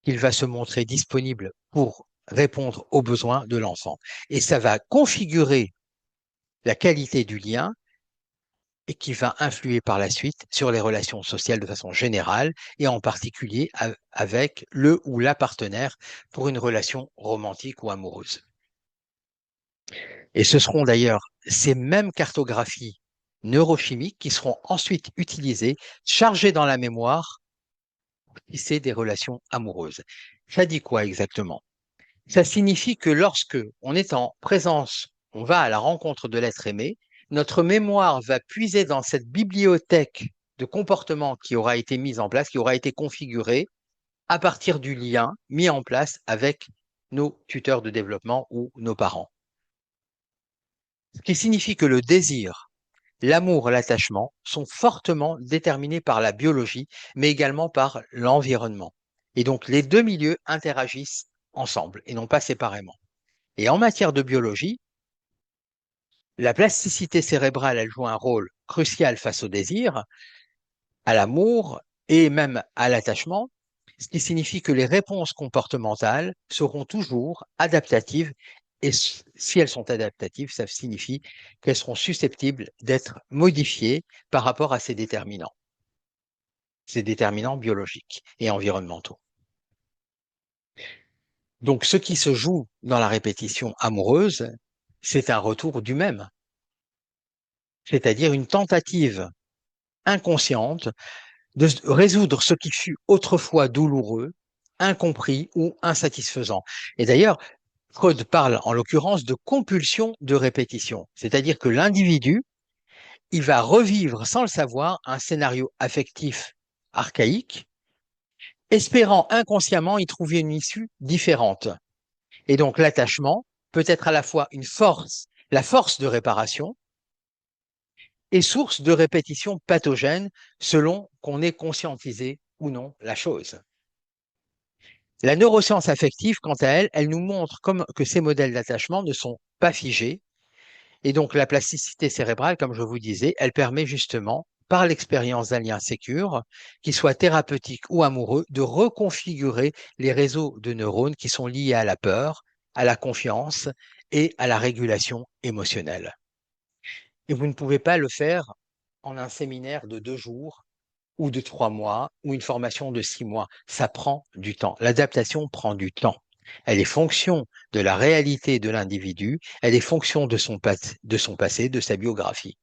A: qu'il va se montrer disponible pour répondre aux besoins de l'enfant. Et ça va configurer la qualité du lien et qui va influer par la suite sur les relations sociales de façon générale et en particulier avec le ou la partenaire pour une relation romantique ou amoureuse. Et ce seront d'ailleurs ces mêmes cartographies neurochimiques qui seront ensuite utilisées, chargées dans la mémoire pour tisser des relations amoureuses. Ça dit quoi exactement? Ça signifie que lorsque on est en présence, on va à la rencontre de l'être aimé, notre mémoire va puiser dans cette bibliothèque de comportement qui aura été mise en place, qui aura été configurée à partir du lien mis en place avec nos tuteurs de développement ou nos parents. Ce qui signifie que le désir, l'amour et l'attachement sont fortement déterminés par la biologie, mais également par l'environnement. Et donc, les deux milieux interagissent ensemble et non pas séparément. Et en matière de biologie, la plasticité cérébrale, elle joue un rôle crucial face au désir, à l'amour et même à l'attachement, ce qui signifie que les réponses comportementales seront toujours adaptatives. Et si elles sont adaptatives, ça signifie qu'elles seront susceptibles d'être modifiées par rapport à ces déterminants biologiques et environnementaux. Donc, ce qui se joue dans la répétition amoureuse, c'est un retour du même, c'est-à-dire une tentative inconsciente de résoudre ce qui fut autrefois douloureux, incompris ou insatisfaisant. Et d'ailleurs, Freud parle en l'occurrence de compulsion de répétition, c'est-à-dire que l'individu, il va revivre sans le savoir un scénario affectif archaïque, espérant inconsciemment y trouver une issue différente. Et donc l'attachement peut être à la fois une force, la force de réparation, et source de répétition pathogène selon qu'on ait conscientisé ou non la chose. La neuroscience affective, quant à elle, elle nous montre que ces modèles d'attachement ne sont pas figés. Et donc la plasticité cérébrale, comme je vous disais, elle permet justement, par l'expérience d'un lien sécure, qu'il soit thérapeutique ou amoureux, de reconfigurer les réseaux de neurones qui sont liés à la peur, à la confiance et à la régulation émotionnelle. Et vous ne pouvez pas le faire en un séminaire de 2 jours ou de 3 mois ou une formation de 6 mois. Ça prend du temps. L'adaptation prend du temps. Elle est fonction de la réalité de l'individu, elle est fonction de son passé, de sa biographie.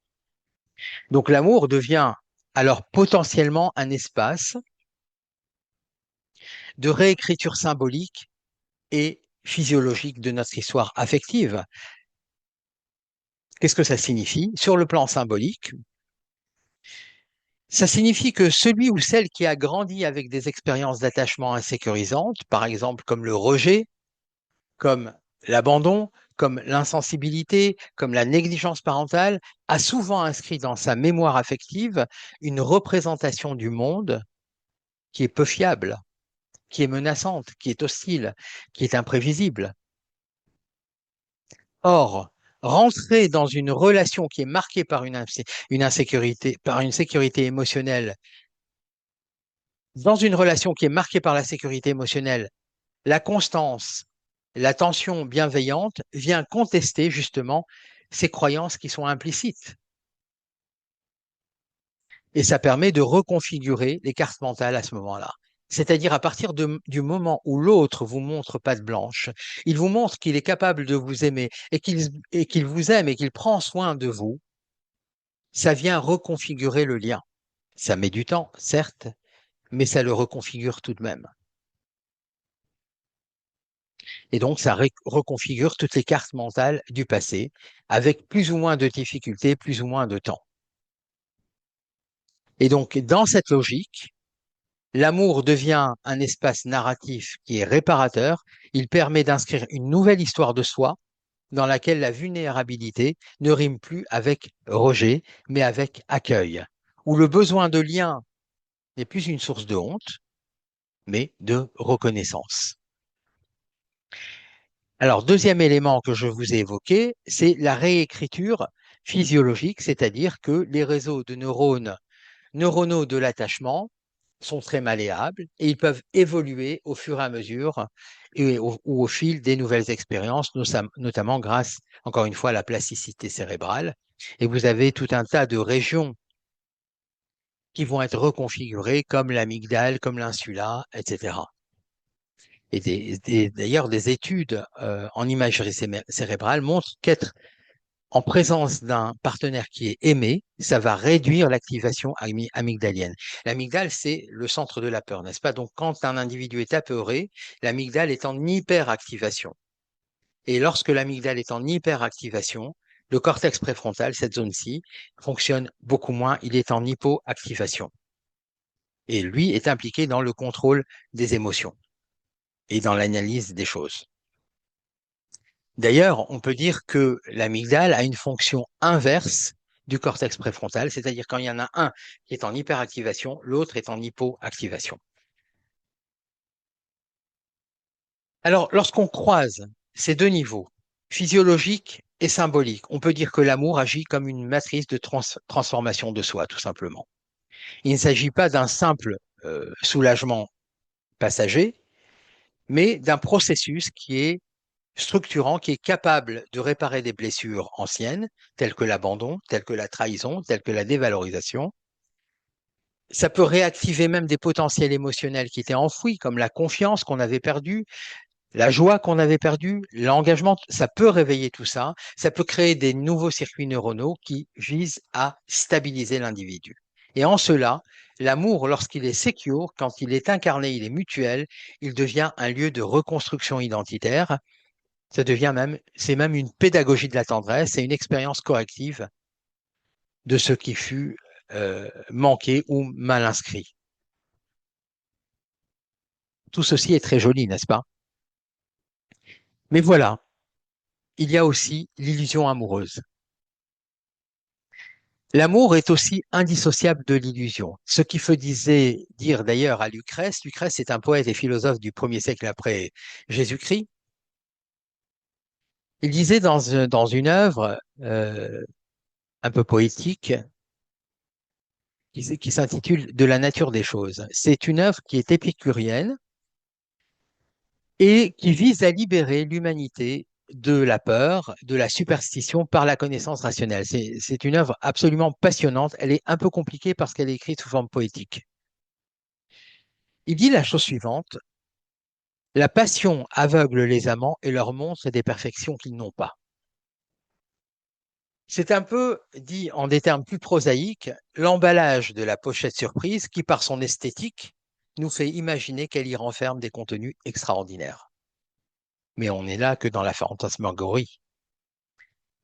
A: Donc l'amour devient alors potentiellement un espace de réécriture symbolique et physiologique de notre histoire affective. Qu'est-ce que ça signifie? Sur le plan symbolique, ça signifie que celui ou celle qui a grandi avec des expériences d'attachement insécurisantes, par exemple comme le rejet, comme l'abandon, comme l'insensibilité, comme la négligence parentale, a souvent inscrit dans sa mémoire affective une représentation du monde qui est peu fiable, qui est menaçante, qui est hostile, qui est imprévisible. Or, rentrer dans une relation qui est marquée par une insécurité, par une sécurité émotionnelle, dans une relation qui est marquée par la sécurité émotionnelle, la constance, l'attention bienveillante vient contester justement ces croyances qui sont implicites. Et ça permet de reconfigurer les cartes mentales à ce moment-là. C'est-à-dire à partir du moment où l'autre vous montre patte blanche, il vous montre qu'il est capable de vous aimer et qu'il vous aime et qu'il prend soin de vous, ça vient reconfigurer le lien. Ça met du temps, certes, mais ça le reconfigure tout de même. Et donc, ça reconfigure toutes les cartes mentales du passé, avec plus ou moins de difficultés, plus ou moins de temps. Et donc, dans cette logique, l'amour devient un espace narratif qui est réparateur. Il permet d'inscrire une nouvelle histoire de soi dans laquelle la vulnérabilité ne rime plus avec rejet, mais avec accueil, où le besoin de lien n'est plus une source de honte, mais de reconnaissance. Alors, deuxième élément que je vous ai évoqué, c'est la réécriture physiologique, c'est-à-dire que les réseaux de neuronaux de l'attachement sont très malléables et ils peuvent évoluer au fur et à mesure ou au fil des nouvelles expériences, notamment grâce, encore une fois, à la plasticité cérébrale. Et vous avez tout un tas de régions qui vont être reconfigurées, comme l'amygdale, comme l'insula, etc. Et d'ailleurs, des études en imagerie cérébrale montrent qu'être en présence d'un partenaire qui est aimé, ça va réduire l'activation amygdalienne. L'amygdale, c'est le centre de la peur, n'est-ce pas? Donc, quand un individu est apeuré, l'amygdale est en hyperactivation. Et lorsque l'amygdale est en hyperactivation, Le cortex préfrontal, cette zone-ci, fonctionne beaucoup moins, il est en hypoactivation. Et lui est impliqué dans le contrôle des émotions et dans l'analyse des choses. D'ailleurs, on peut dire que l'amygdale a une fonction inverse du cortex préfrontal, c'est-à-dire quand il y en a un qui est en hyperactivation, l'autre est en hypoactivation. Alors, lorsqu'on croise ces deux niveaux, physiologique et symbolique, on peut dire que l'amour agit comme une matrice de transformation de soi, tout simplement. Il ne s'agit pas d'un simple soulagement passager, mais d'un processus qui est structurant, qui est capable de réparer des blessures anciennes, telles que l'abandon, telles que la trahison, telles que la dévalorisation. Ça peut réactiver même des potentiels émotionnels qui étaient enfouis, comme la confiance qu'on avait perdue, la joie qu'on avait perdue, l'engagement. Ça peut réveiller tout ça. Ça peut créer des nouveaux circuits neuronaux qui visent à stabiliser l'individu. Et en cela, l'amour, lorsqu'il est secure, quand il est incarné, il est mutuel, il devient un lieu de reconstruction identitaire. C'est même une pédagogie de la tendresse, c'est une expérience corrective de ce qui fut manqué ou mal inscrit. Tout ceci est très joli, n'est-ce pas? Mais voilà, il y a aussi l'illusion amoureuse. L'amour est aussi indissociable de l'illusion. Ce qui faisait dire d'ailleurs à Lucrèce, Lucrèce est un poète et philosophe du 1er siècle après Jésus-Christ, il disait dans une œuvre un peu poétique qui s'intitule De la nature des choses. C'est une œuvre qui est épicurienne et qui vise à libérer l'humanité de la peur, de la superstition par la connaissance rationnelle. C'est une œuvre absolument passionnante. Elle est un peu compliquée parce qu'elle est écrite sous forme poétique. Il dit la chose suivante, la passion aveugle les amants et leur montre des perfections qu'ils n'ont pas. C'est un peu, dit en des termes plus prosaïques, l'emballage de la pochette surprise qui, par son esthétique, nous fait imaginer qu'elle y renferme des contenus extraordinaires. Mais on n'est là que dans la fantasmagorie.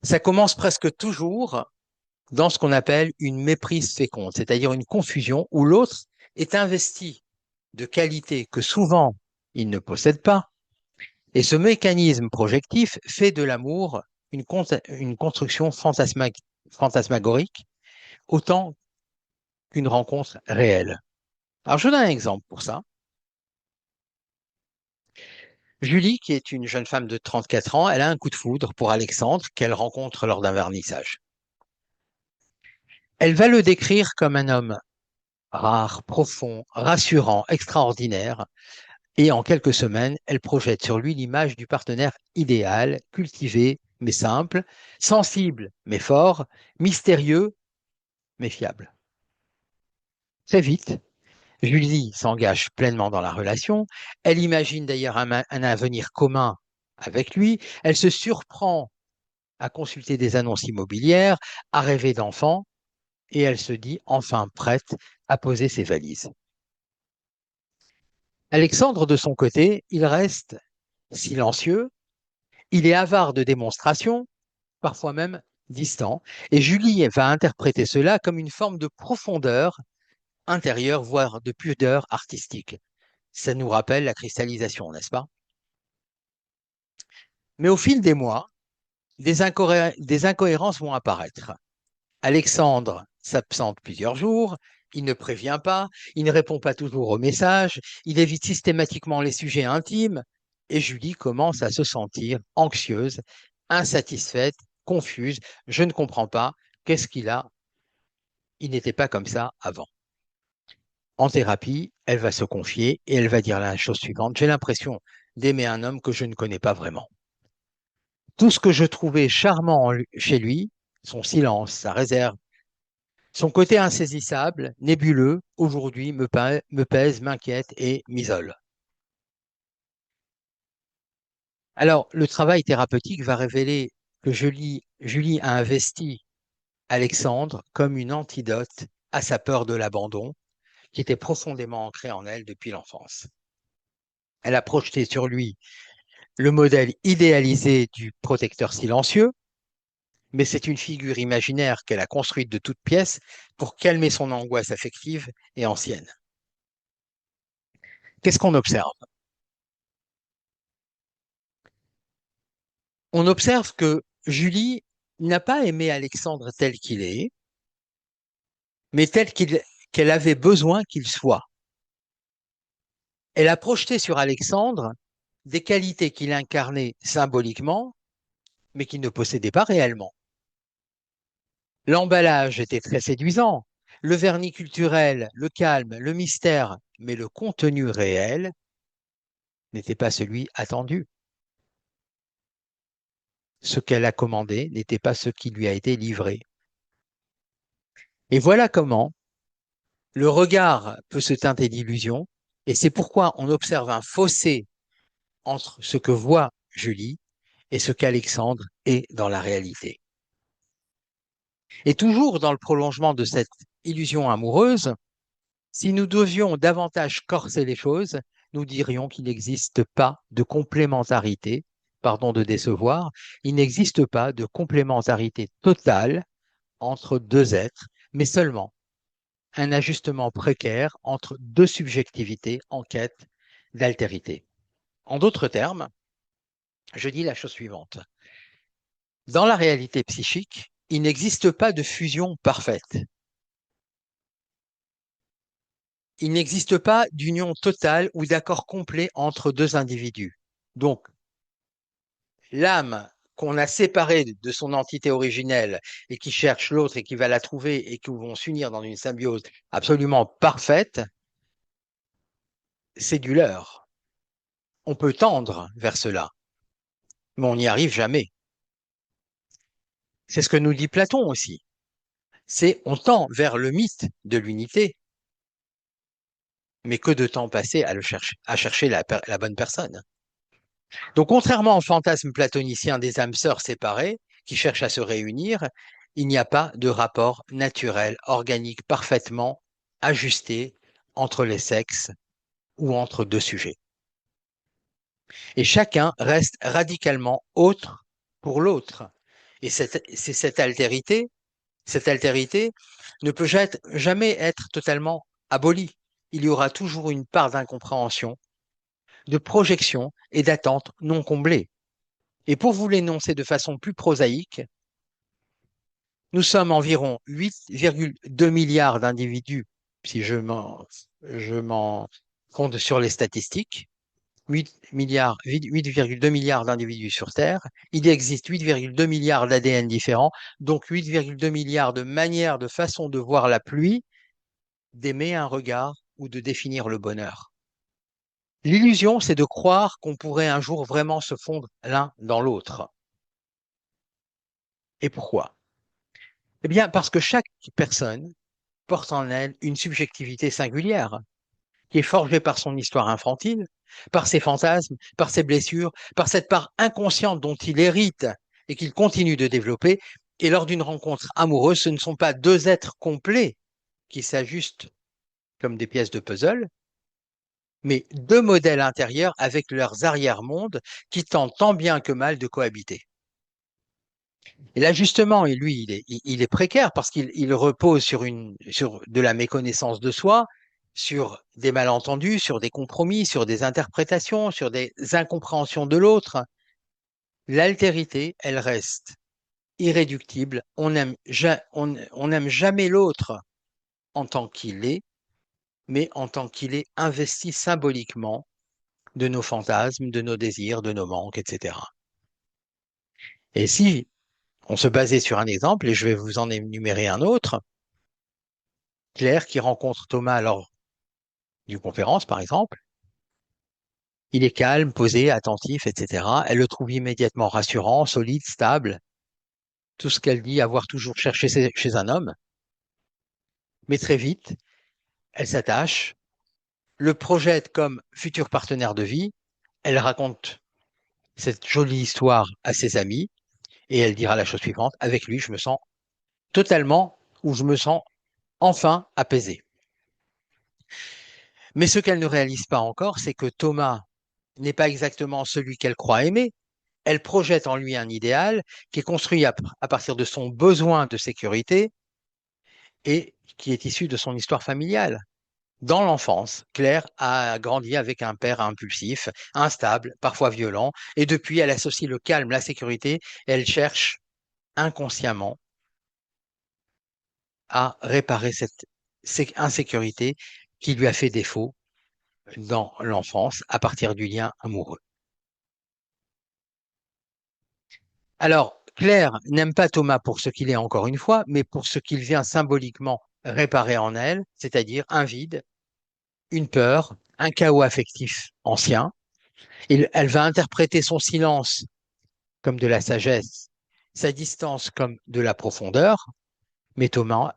A: Ça commence presque toujours dans ce qu'on appelle une méprise féconde, c'est-à-dire une confusion où l'autre est investi de qualités que souvent il ne possède pas. Et ce mécanisme projectif fait de l'amour une construction fantasmagorique autant qu'une rencontre réelle. Alors, je donne un exemple pour ça. Julie, qui est une jeune femme de 34 ans, elle a un coup de foudre pour Alexandre qu'elle rencontre lors d'un vernissage. Elle va le décrire comme un homme rare, profond, rassurant, extraordinaire, et en quelques semaines, elle projette sur lui l'image du partenaire idéal, cultivé mais simple, sensible mais fort, mystérieux mais fiable. Très vite, Julie s'engage pleinement dans la relation. Elle imagine d'ailleurs un avenir commun avec lui. Elle se surprend à consulter des annonces immobilières, à rêver d'enfants, et elle se dit enfin prête à poser ses valises. Alexandre, de son côté, il reste silencieux, il est avare de démonstrations, parfois même distant, et Julie va interpréter cela comme une forme de profondeur intérieure, voire de pudeur artistique. Ça nous rappelle la cristallisation, n'est-ce pas? Mais au fil des mois, des incohérences vont apparaître. Alexandre s'absente plusieurs jours, il ne prévient pas, il ne répond pas toujours aux messages, il évite systématiquement les sujets intimes, et Julie commence à se sentir anxieuse, insatisfaite, confuse. Je ne comprends pas, qu'est-ce qu'il a? Il n'était pas comme ça avant. En thérapie, elle va se confier et elle va dire la chose suivante. J'ai l'impression d'aimer un homme que je ne connais pas vraiment. Tout ce que je trouvais charmant chez lui, son silence, sa réserve, son côté insaisissable, nébuleux, aujourd'hui me pèse, m'inquiète et m'isole. Alors, le travail thérapeutique va révéler que Julie a investi Alexandre comme une antidote à sa peur de l'abandon, qui était profondément ancrée en elle depuis l'enfance. Elle a projeté sur lui le modèle idéalisé du protecteur silencieux, mais c'est une figure imaginaire qu'elle a construite de toutes pièces pour calmer son angoisse affective et ancienne. Qu'est-ce qu'on observe? On observe que Julie n'a pas aimé Alexandre tel qu'il est, mais qu'elle avait besoin qu'il soit. Elle a projeté sur Alexandre des qualités qu'il incarnait symboliquement, mais qu'il ne possédait pas réellement. L'emballage était très séduisant, le vernis culturel, le calme, le mystère, mais le contenu réel n'était pas celui attendu. Ce qu'elle a commandé n'était pas ce qui lui a été livré. Et voilà comment le regard peut se teinter d'illusions, et c'est pourquoi on observe un fossé entre ce que voit Julie et ce qu'Alexandre est dans la réalité. Et toujours dans le prolongement de cette illusion amoureuse, si nous devions davantage corser les choses, nous dirions qu'il n'existe pas de complémentarité, pardon de décevoir, il n'existe pas de complémentarité totale entre deux êtres, mais seulement un ajustement précaire entre deux subjectivités en quête d'altérité. En d'autres termes, je dis la chose suivante. Dans la réalité psychique, il n'existe pas de fusion parfaite. Il n'existe pas d'union totale ou d'accord complet entre deux individus. Donc, l'âme qu'on a séparée de son entité originelle et qui cherche l'autre et qui va la trouver et qui vont s'unir dans une symbiose absolument parfaite, c'est du leurre. On peut tendre vers cela, mais on n'y arrive jamais. C'est ce que nous dit Platon aussi. C'est on tend vers le mythe de l'unité, mais que de temps passé à chercher la bonne personne. Donc, contrairement au fantasme platonicien des âmes sœurs séparées qui cherchent à se réunir, il n'y a pas de rapport naturel, organique, parfaitement ajusté entre les sexes ou entre deux sujets. Et chacun reste radicalement autre pour l'autre. Et cette altérité ne peut jamais être totalement abolie. Il y aura toujours une part d'incompréhension, de projection et d'attente non comblée. Et pour vous l'énoncer de façon plus prosaïque, nous sommes environ 8,2 milliards d'individus, si je m'en compte sur les statistiques, 8,2 milliards d'individus sur Terre. Il existe 8,2 milliards d'ADN différents, donc 8,2 milliards de manières, de façons de voir la pluie, d'aimer un regard ou de définir le bonheur. L'illusion, c'est de croire qu'on pourrait un jour vraiment se fondre l'un dans l'autre. Et pourquoi? Eh bien, parce que chaque personne porte en elle une subjectivité singulière, qui est forgée par son histoire infantile, par ses fantasmes, par ses blessures, par cette part inconsciente dont il hérite et qu'il continue de développer. Et lors d'une rencontre amoureuse, ce ne sont pas deux êtres complets qui s'ajustent comme des pièces de puzzle, mais deux modèles intérieurs avec leurs arrière-mondes qui tentent tant bien que mal de cohabiter. Et l'ajustement, lui, il est précaire parce qu'il repose sur de la méconnaissance de soi, sur des malentendus, sur des compromis, sur des interprétations, sur des incompréhensions de l'autre. L'altérité, elle reste irréductible. On n'aime jamais l'autre en tant qu'il est, mais en tant qu'il est investi symboliquement de nos fantasmes, de nos désirs, de nos manques, etc. Et si on se basait sur un exemple, et je vais vous en énumérer un autre, Claire qui rencontre Thomas lors d'une conférence, par exemple, il est calme, posé, attentif, etc. Elle le trouve immédiatement rassurant, solide, stable, tout ce qu'elle dit avoir toujours cherché chez un homme. Mais très vite, elle s'attache, le projette comme futur partenaire de vie, elle raconte cette jolie histoire à ses amis, et elle dira la chose suivante, avec lui, je me sens totalement, ou je me sens enfin apaisé. Mais ce qu'elle ne réalise pas encore, c'est que Thomas n'est pas exactement celui qu'elle croit aimer, elle projette en lui un idéal qui est construit à partir de son besoin de sécurité et qui est issu de son histoire familiale. Dans l'enfance, Claire a grandi avec un père impulsif, instable, parfois violent, et depuis, elle associe le calme, la sécurité, et elle cherche inconsciemment à réparer cette insécurité qui lui a fait défaut dans l'enfance à partir du lien amoureux. Alors, Claire n'aime pas Thomas pour ce qu'il est encore une fois, mais pour ce qu'il vient symboliquement réparer en elle, c'est-à-dire un vide, une peur, un chaos affectif ancien. Elle va interpréter son silence comme de la sagesse, sa distance comme de la profondeur, mais Thomas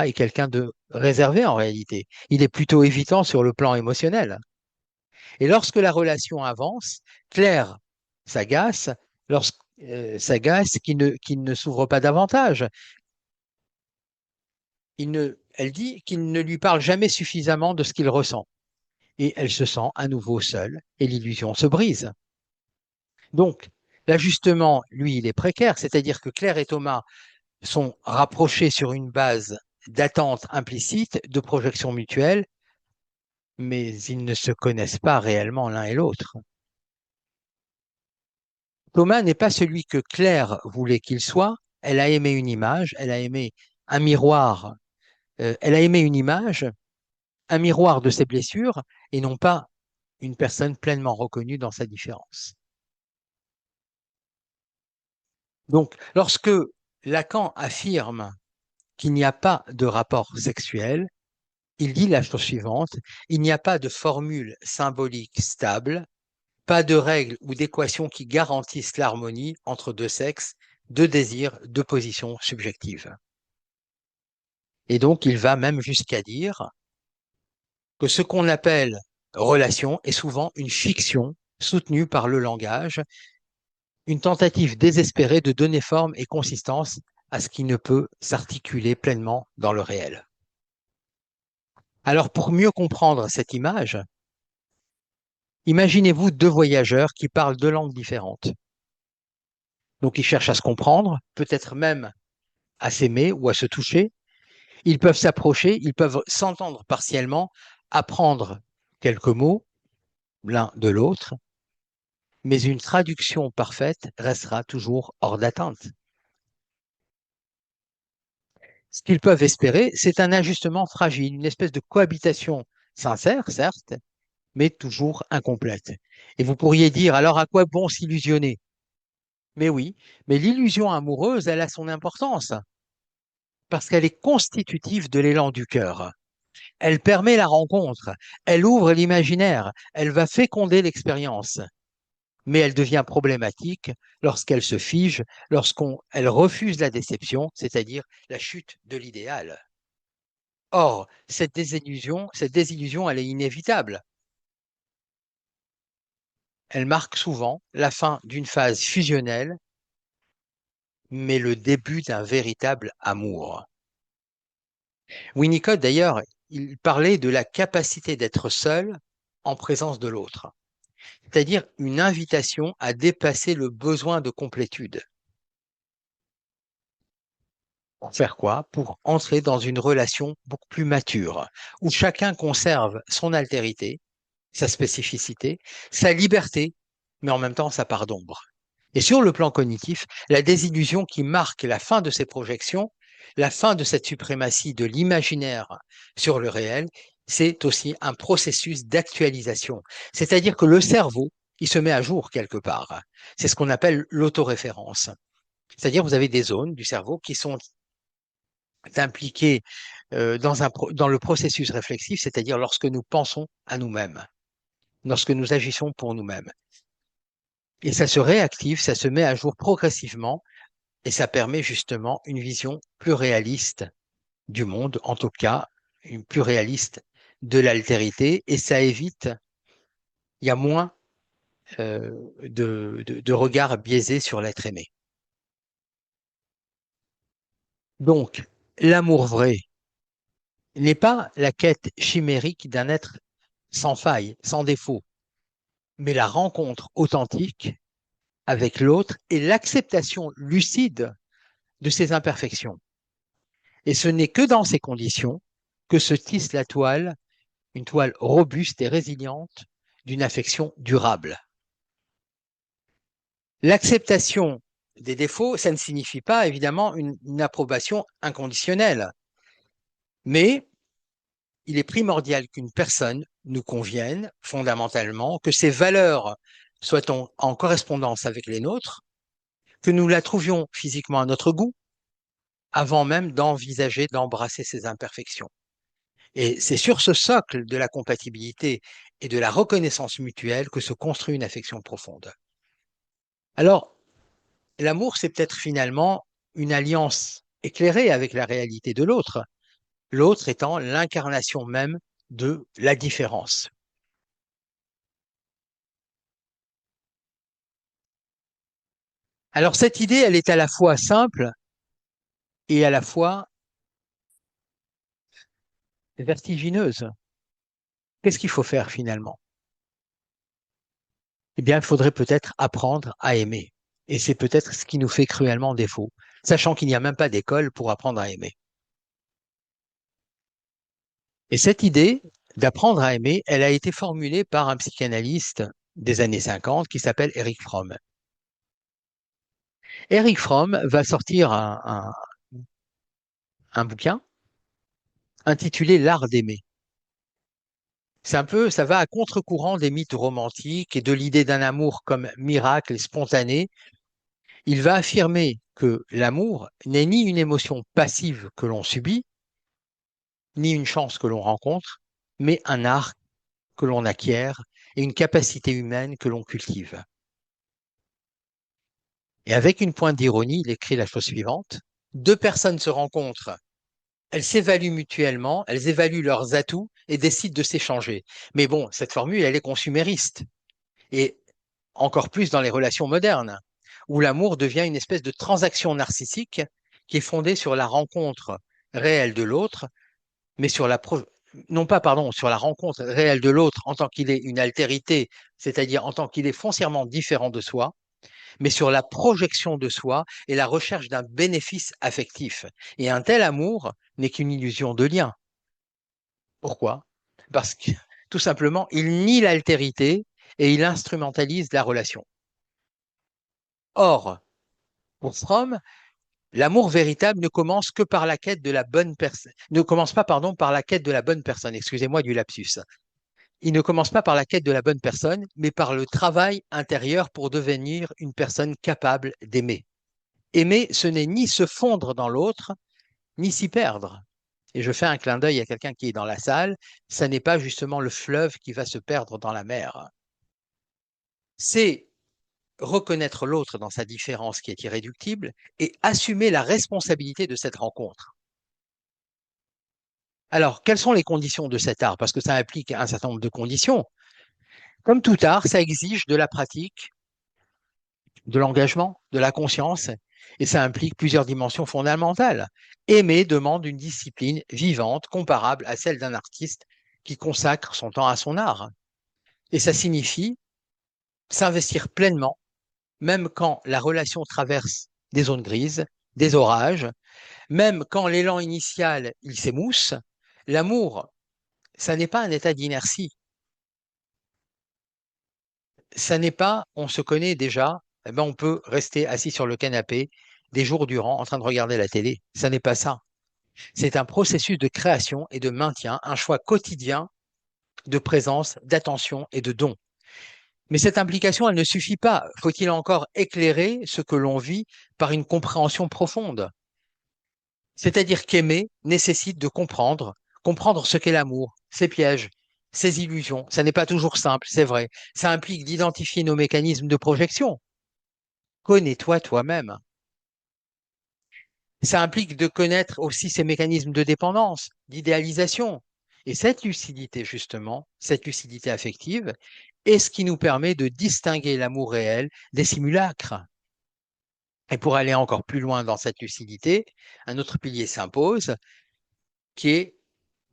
A: est quelqu'un de réservé en réalité. Il est plutôt évitant sur le plan émotionnel. Et lorsque la relation avance, Claire s'agace, s'agace qu'il ne s'ouvre pas davantage. Elle dit qu'il ne lui parle jamais suffisamment de ce qu'il ressent. Et elle se sent à nouveau seule et l'illusion se brise. Donc, l'ajustement, lui, il est précaire, c'est-à-dire que Claire et Thomas sont rapprochés sur une base d'attente implicite, de projection mutuelle, mais ils ne se connaissent pas réellement l'un et l'autre. Thomas n'est pas celui que Claire voulait qu'il soit. Elle a aimé une image, elle a aimé un miroir, elle a aimé une image, un miroir de ses blessures, et non pas une personne pleinement reconnue dans sa différence. Donc, lorsque Lacan affirme qu'il n'y a pas de rapport sexuel, il dit la chose suivante, il n'y a pas de formule symbolique stable, pas de règles ou d'équations qui garantissent l'harmonie entre deux sexes, deux désirs, deux positions subjectives. Et donc, il va même jusqu'à dire que ce qu'on appelle relation est souvent une fiction soutenue par le langage, une tentative désespérée de donner forme et consistance à ce qui ne peut s'articuler pleinement dans le réel. Alors, pour mieux comprendre cette image, imaginez-vous deux voyageurs qui parlent deux langues différentes. Donc, ils cherchent à se comprendre, peut-être même à s'aimer ou à se toucher. Ils peuvent s'approcher, ils peuvent s'entendre partiellement, apprendre quelques mots l'un de l'autre, mais une traduction parfaite restera toujours hors d'atteinte. Ce qu'ils peuvent espérer, c'est un ajustement fragile, une espèce de cohabitation sincère, certes, mais toujours incomplète. Et vous pourriez dire, alors à quoi bon s'illusionner? Mais oui, mais l'illusion amoureuse, elle a son importance, parce qu'elle est constitutive de l'élan du cœur. Elle permet la rencontre, elle ouvre l'imaginaire, elle va féconder l'expérience. Mais elle devient problématique lorsqu'elle se fige, lorsqu'elle refuse la déception, c'est-à-dire la chute de l'idéal. Or, cette désillusion, elle est inévitable. Elle marque souvent la fin d'une phase fusionnelle, mais le début d'un véritable amour. Winnicott, d'ailleurs, il parlait de la capacité d'être seul en présence de l'autre, c'est-à-dire une invitation à dépasser le besoin de complétude. Pour faire quoi? Pour entrer dans une relation beaucoup plus mature, où chacun conserve son altérité, sa spécificité, sa liberté, mais en même temps sa part d'ombre. Et sur le plan cognitif, la désillusion qui marque la fin de ces projections, la fin de cette suprématie de l'imaginaire sur le réel, c'est aussi un processus d'actualisation. C'est-à-dire que le cerveau, il se met à jour quelque part. C'est ce qu'on appelle l'autoréférence. C'est-à-dire vous avez des zones du cerveau qui sont impliquées dans le processus réflexif, c'est-à-dire lorsque nous pensons à nous-mêmes, lorsque nous agissons pour nous-mêmes. Et ça se réactive, ça se met à jour progressivement et ça permet justement une vision plus réaliste du monde, en tout cas, une plus réaliste de l'altérité et ça évite, il y a moins de regards biaisés sur l'être aimé. Donc, l'amour vrai n'est pas la quête chimérique d'un être sans faille, sans défaut, mais la rencontre authentique avec l'autre et l'acceptation lucide de ses imperfections. Et ce n'est que dans ces conditions que se tisse la toile, une toile robuste et résiliente d'une affection durable. L'acceptation des défauts, ça ne signifie pas évidemment une approbation inconditionnelle, mais il est primordial qu'une personne nous convienne fondamentalement, que ses valeurs soient en correspondance avec les nôtres, que nous la trouvions physiquement à notre goût, avant même d'envisager d'embrasser ses imperfections. Et c'est sur ce socle de la compatibilité et de la reconnaissance mutuelle que se construit une affection profonde. Alors, l'amour, c'est peut-être finalement une alliance éclairée avec la réalité de l'autre, l'autre étant l'incarnation même de la différence. Alors cette idée, elle est à la fois simple et à la fois vertigineuse. Qu'est-ce qu'il faut faire finalement? Eh bien, il faudrait peut-être apprendre à aimer. Et c'est peut-être ce qui nous fait cruellement défaut, sachant qu'il n'y a même pas d'école pour apprendre à aimer. Et cette idée d'apprendre à aimer, elle a été formulée par un psychanalyste des années 50 qui s'appelle Erich Fromm. Erich Fromm va sortir un bouquin intitulé L'art d'aimer. C'est un peu, ça va à contre-courant des mythes romantiques et de l'idée d'un amour comme miracle et spontané. Il va affirmer que l'amour n'est ni une émotion passive que l'on subit, ni une chance que l'on rencontre, mais un art que l'on acquiert et une capacité humaine que l'on cultive. Et avec une pointe d'ironie, il écrit la chose suivante. Deux personnes se rencontrent, elles s'évaluent mutuellement, elles évaluent leurs atouts et décident de s'échanger. Mais bon, cette formule, elle est consumériste. Et encore plus dans les relations modernes, où l'amour devient une espèce de transaction narcissique qui est fondée sur la rencontre réelle de l'autre, mais non pas, pardon, sur la rencontre réelle de l'autre en tant qu'il est une altérité, c'est-à-dire en tant qu'il est foncièrement différent de soi, mais sur la projection de soi et la recherche d'un bénéfice affectif. Et un tel amour n'est qu'une illusion de lien. Pourquoi? Parce que tout simplement, il nie l'altérité et il instrumentalise la relation. Or, pour Fromm, l'amour véritable ne commence que par la quête de la bonne personne, ne commence pas, pardon, par la quête de la bonne personne. Excusez-moi du lapsus. Il ne commence pas par la quête de la bonne personne, mais par le travail intérieur pour devenir une personne capable d'aimer. Aimer, ce n'est ni se fondre dans l'autre, ni s'y perdre. Et je fais un clin d'œil à quelqu'un qui est dans la salle, ça n'est pas justement le fleuve qui va se perdre dans la mer. C'est reconnaître l'autre dans sa différence qui est irréductible et assumer la responsabilité de cette rencontre. Alors, quelles sont les conditions de cet art? Parce que ça implique un certain nombre de conditions. Comme tout art, ça exige de la pratique, de l'engagement, de la conscience, et ça implique plusieurs dimensions fondamentales. Aimer demande une discipline vivante, comparable à celle d'un artiste qui consacre son temps à son art. Et ça signifie s'investir pleinement, même quand la relation traverse des zones grises, des orages, même quand l'élan initial, il s'émousse. L'amour, ça n'est pas un état d'inertie. Ça n'est pas, on se connaît déjà, eh ben on peut rester assis sur le canapé des jours durant en train de regarder la télé. Ça n'est pas ça. C'est un processus de création et de maintien, un choix quotidien de présence, d'attention et de don. Mais cette implication, elle ne suffit pas. Faut-il encore éclairer ce que l'on vit par une compréhension profonde? C'est-à-dire qu'aimer nécessite de comprendre ce qu'est l'amour, ses pièges, ses illusions. Ça n'est pas toujours simple, c'est vrai. Ça implique d'identifier nos mécanismes de projection. Connais-toi toi-même. Ça implique de connaître aussi ces mécanismes de dépendance, d'idéalisation. Et cette lucidité, justement, cette lucidité affective, est ce qui nous permet de distinguer l'amour réel des simulacres. Et pour aller encore plus loin dans cette lucidité, un autre pilier s'impose, qui est,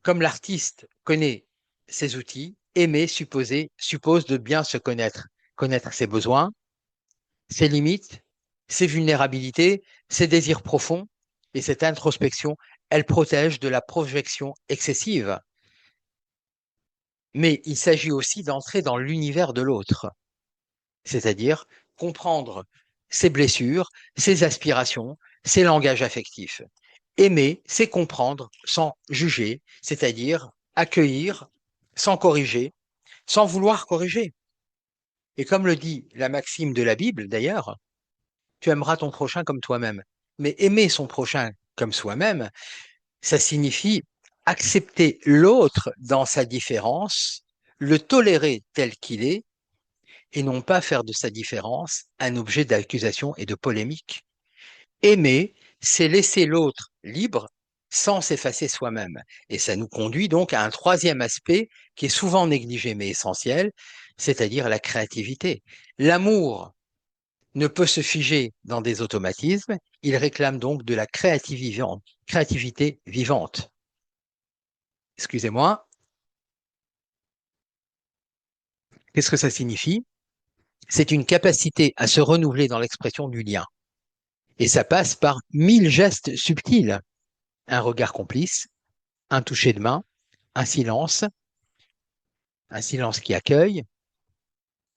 A: comme l'artiste connaît ses outils, aimer suppose de bien se connaître, connaître ses besoins, ses limites, ses vulnérabilités, ses désirs profonds, et cette introspection, elle protège de la projection excessive. Mais il s'agit aussi d'entrer dans l'univers de l'autre, c'est-à-dire comprendre ses blessures, ses aspirations, ses langages affectifs. Aimer, c'est comprendre sans juger, c'est-à-dire accueillir sans corriger, sans vouloir corriger. Et comme le dit la maxime de la Bible d'ailleurs, tu aimeras ton prochain comme toi-même. Mais aimer son prochain comme soi-même, ça signifie accepter l'autre dans sa différence, le tolérer tel qu'il est, et non pas faire de sa différence un objet d'accusation et de polémique. Aimer, c'est laisser l'autre libre sans s'effacer soi-même. Et ça nous conduit donc à un troisième aspect qui est souvent négligé mais essentiel, c'est-à-dire la créativité. L'amour ne peut se figer dans des automatismes, il réclame donc de la créativité vivante. Excusez-moi, qu'est-ce que ça signifie? C'est une capacité à se renouveler dans l'expression du lien. Et ça passe par 1000 gestes subtils. Un regard complice, un toucher de main, un silence qui accueille,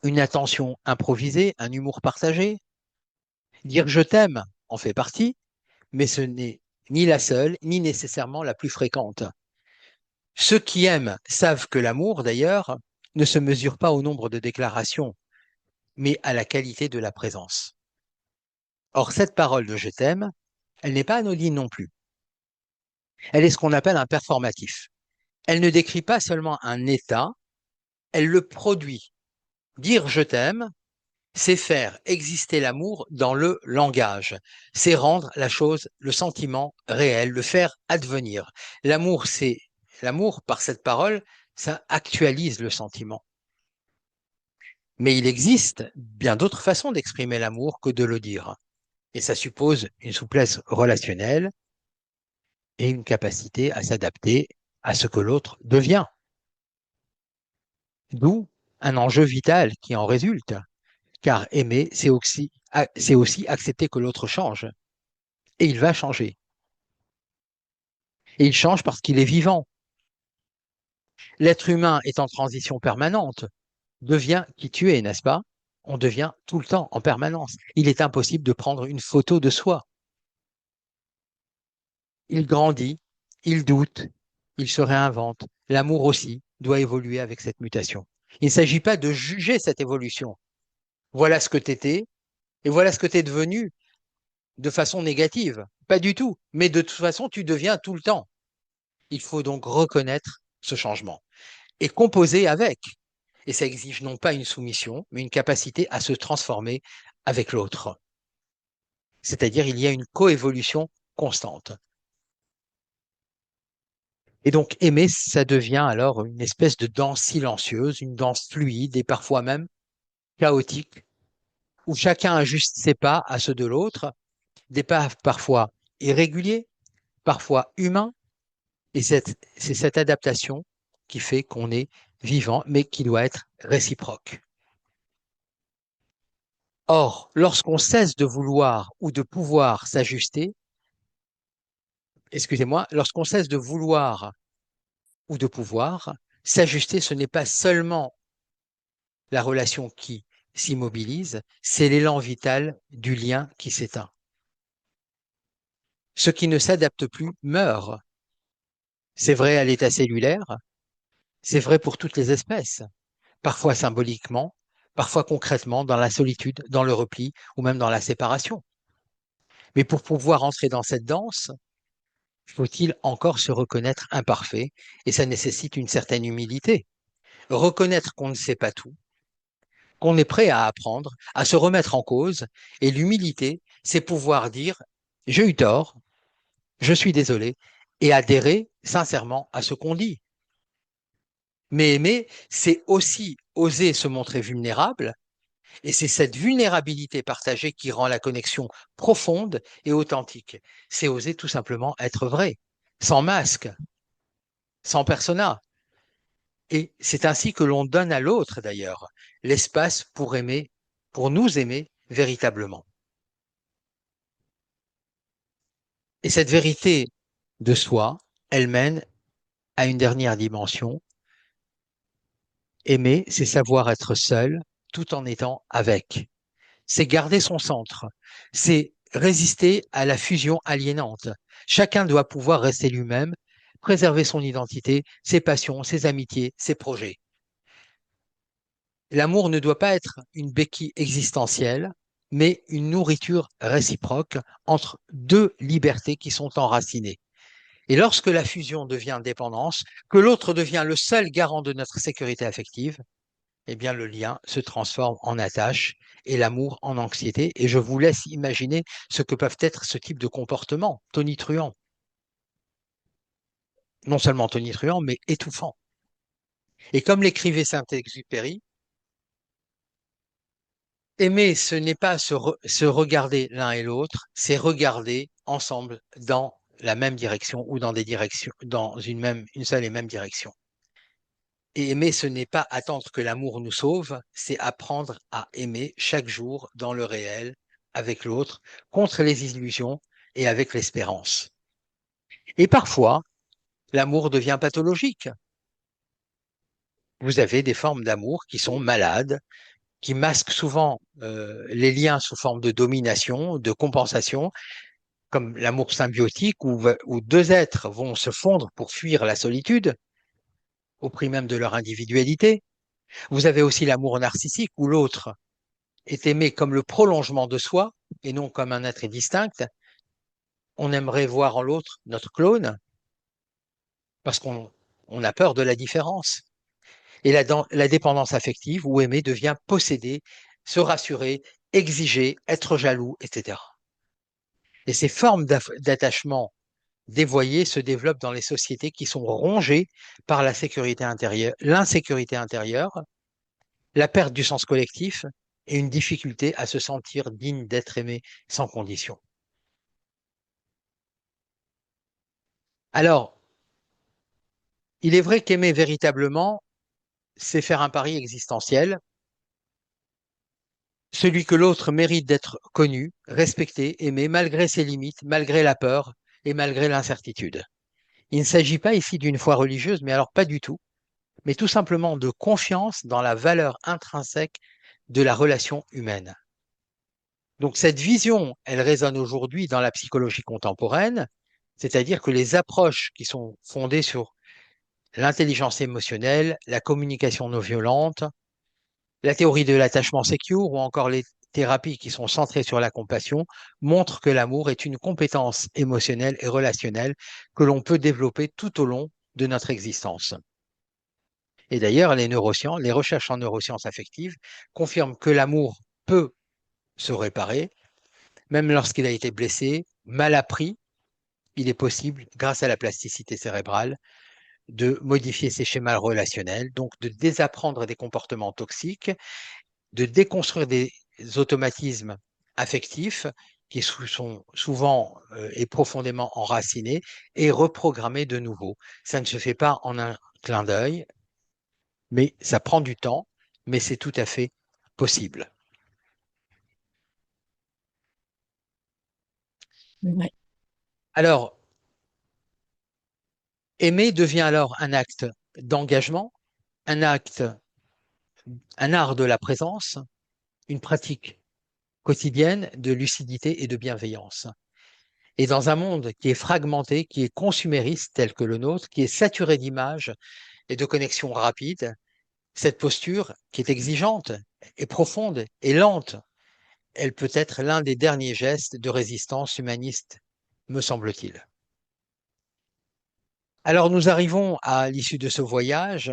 A: une attention improvisée, un humour partagé. Dire je t'aime en fait partie, mais ce n'est ni la seule, ni nécessairement la plus fréquente. Ceux qui aiment savent que l'amour, d'ailleurs, ne se mesure pas au nombre de déclarations, mais à la qualité de la présence. Or, cette parole de je t'aime, elle n'est pas anodine non plus. Elle est ce qu'on appelle un performatif. Elle ne décrit pas seulement un état, elle le produit. Dire je t'aime, c'est faire exister l'amour dans le langage. C'est rendre la chose, le sentiment réel, le faire advenir. L'amour par cette parole, ça actualise le sentiment. Mais il existe bien d'autres façons d'exprimer l'amour que de le dire. Et ça suppose une souplesse relationnelle et une capacité à s'adapter à ce que l'autre devient. D'où un enjeu vital qui en résulte. Car aimer, c'est aussi accepter que l'autre change. Et il va changer. Et il change parce qu'il est vivant. L'être humain est en transition permanente, devient qui tu es, n'est-ce pas? On devient tout le temps, en permanence. Il est impossible de prendre une photo de soi. Il grandit, il doute, il se réinvente. L'amour aussi doit évoluer avec cette mutation. Il ne s'agit pas de juger cette évolution. Voilà ce que tu étais et voilà ce que tu es devenu de façon négative. Pas du tout. Mais de toute façon, tu deviens tout le temps. Il faut donc reconnaître ce changement et composer avec. Et ça exige non pas une soumission, mais une capacité à se transformer avec l'autre. C'est-à-dire, il y a une coévolution constante. Et donc, aimer, ça devient alors une espèce de danse silencieuse, une danse fluide et parfois même chaotique, où chacun ajuste ses pas à ceux de l'autre, des pas parfois irréguliers, parfois humains, et c'est cette adaptation qui fait qu'on est vivant, mais qui doit être réciproque. Or, lorsqu'on cesse de vouloir ou de pouvoir s'ajuster, excusez-moi, lorsqu'on cesse de vouloir ou de pouvoir s'ajuster, ce n'est pas seulement la relation qui s'immobilise, c'est l'élan vital du lien qui s'éteint. Ce qui ne s'adapte plus meurt. C'est vrai à l'état cellulaire, c'est vrai pour toutes les espèces, parfois symboliquement, parfois concrètement dans la solitude, dans le repli ou même dans la séparation. Mais pour pouvoir entrer dans cette danse, faut-il encore se reconnaître imparfait et ça nécessite une certaine humilité. Reconnaître qu'on ne sait pas tout, qu'on est prêt à apprendre, à se remettre en cause, et l'humilité, c'est pouvoir dire j'ai eu tort, je suis désolé, et adhérer sincèrement à ce qu'on dit. Mais aimer, c'est aussi oser se montrer vulnérable, et c'est cette vulnérabilité partagée qui rend la connexion profonde et authentique. C'est oser tout simplement être vrai, sans masque, sans persona. Et c'est ainsi que l'on donne à l'autre, d'ailleurs, l'espace pour aimer, pour nous aimer véritablement. Et cette vérité de soi, elle mène à une dernière dimension. Aimer, c'est savoir être seul tout en étant avec. C'est garder son centre. C'est résister à la fusion aliénante. Chacun doit pouvoir rester lui-même, préserver son identité, ses passions, ses amitiés, ses projets. L'amour ne doit pas être une béquille existentielle, mais une nourriture réciproque entre deux libertés qui sont enracinées. Et lorsque la fusion devient dépendance, que l'autre devient le seul garant de notre sécurité affective, eh bien le lien se transforme en attache et l'amour en anxiété. Et je vous laisse imaginer ce que peuvent être ce type de comportements tonitruants. Non seulement tonitruants, mais étouffants. Et comme l'écrivait Saint-Exupéry, aimer, ce n'est pas se regarder l'un et l'autre, c'est regarder ensemble dans la même direction ou dans des directions, dans une seule et même direction. Et aimer, ce n'est pas attendre que l'amour nous sauve, c'est apprendre à aimer chaque jour dans le réel, avec l'autre, contre les illusions et avec l'espérance. Et parfois, l'amour devient pathologique. Vous avez des formes d'amour qui sont malades, qui masquent souvent les liens sous forme de domination, de compensation, comme l'amour symbiotique où deux êtres vont se fondre pour fuir la solitude, au prix même de leur individualité. Vous avez aussi l'amour narcissique où l'autre est aimé comme le prolongement de soi et non comme un être distinct. On aimerait voir en l'autre notre clone parce qu'on a peur de la différence. Et la dépendance affective où aimer devient posséder, se rassurer, exiger, être jaloux, etc. Et ces formes d'attachement dévoyées se développent dans les sociétés qui sont rongées par la sécurité intérieure, l'insécurité intérieure, la perte du sens collectif et une difficulté à se sentir digne d'être aimé sans condition. Alors, il est vrai qu'aimer véritablement, c'est faire un pari existentiel, celui que l'autre mérite d'être connu, respecté, aimé, malgré ses limites, malgré la peur et malgré l'incertitude. Il ne s'agit pas ici d'une foi religieuse, mais alors pas du tout, mais tout simplement de confiance dans la valeur intrinsèque de la relation humaine. Donc cette vision, elle résonne aujourd'hui dans la psychologie contemporaine, c'est-à-dire que les approches qui sont fondées sur l'intelligence émotionnelle, la communication non violente, la théorie de l'attachement secure ou encore les thérapies qui sont centrées sur la compassion montrent que l'amour est une compétence émotionnelle et relationnelle que l'on peut développer tout au long de notre existence. Et d'ailleurs, les recherches en neurosciences affectives confirment que l'amour peut se réparer, même lorsqu'il a été blessé, mal appris. Il est possible, grâce à la plasticité cérébrale, de modifier ses schémas relationnels, donc de désapprendre des comportements toxiques, de déconstruire des automatismes affectifs qui sont souvent et profondément enracinés et reprogrammer de nouveau. Ça ne se fait pas en un clin d'œil, mais ça prend du temps, mais c'est tout à fait possible.
B: Ouais.
A: Alors, aimer devient alors un acte d'engagement, un acte, un art de la présence, une pratique quotidienne de lucidité et de bienveillance. Et dans un monde qui est fragmenté, qui est consumériste tel que le nôtre, qui est saturé d'images et de connexions rapides, cette posture qui est exigeante et profonde et lente, elle peut être l'un des derniers gestes de résistance humaniste, me semble-t-il. Alors nous arrivons à l'issue de ce voyage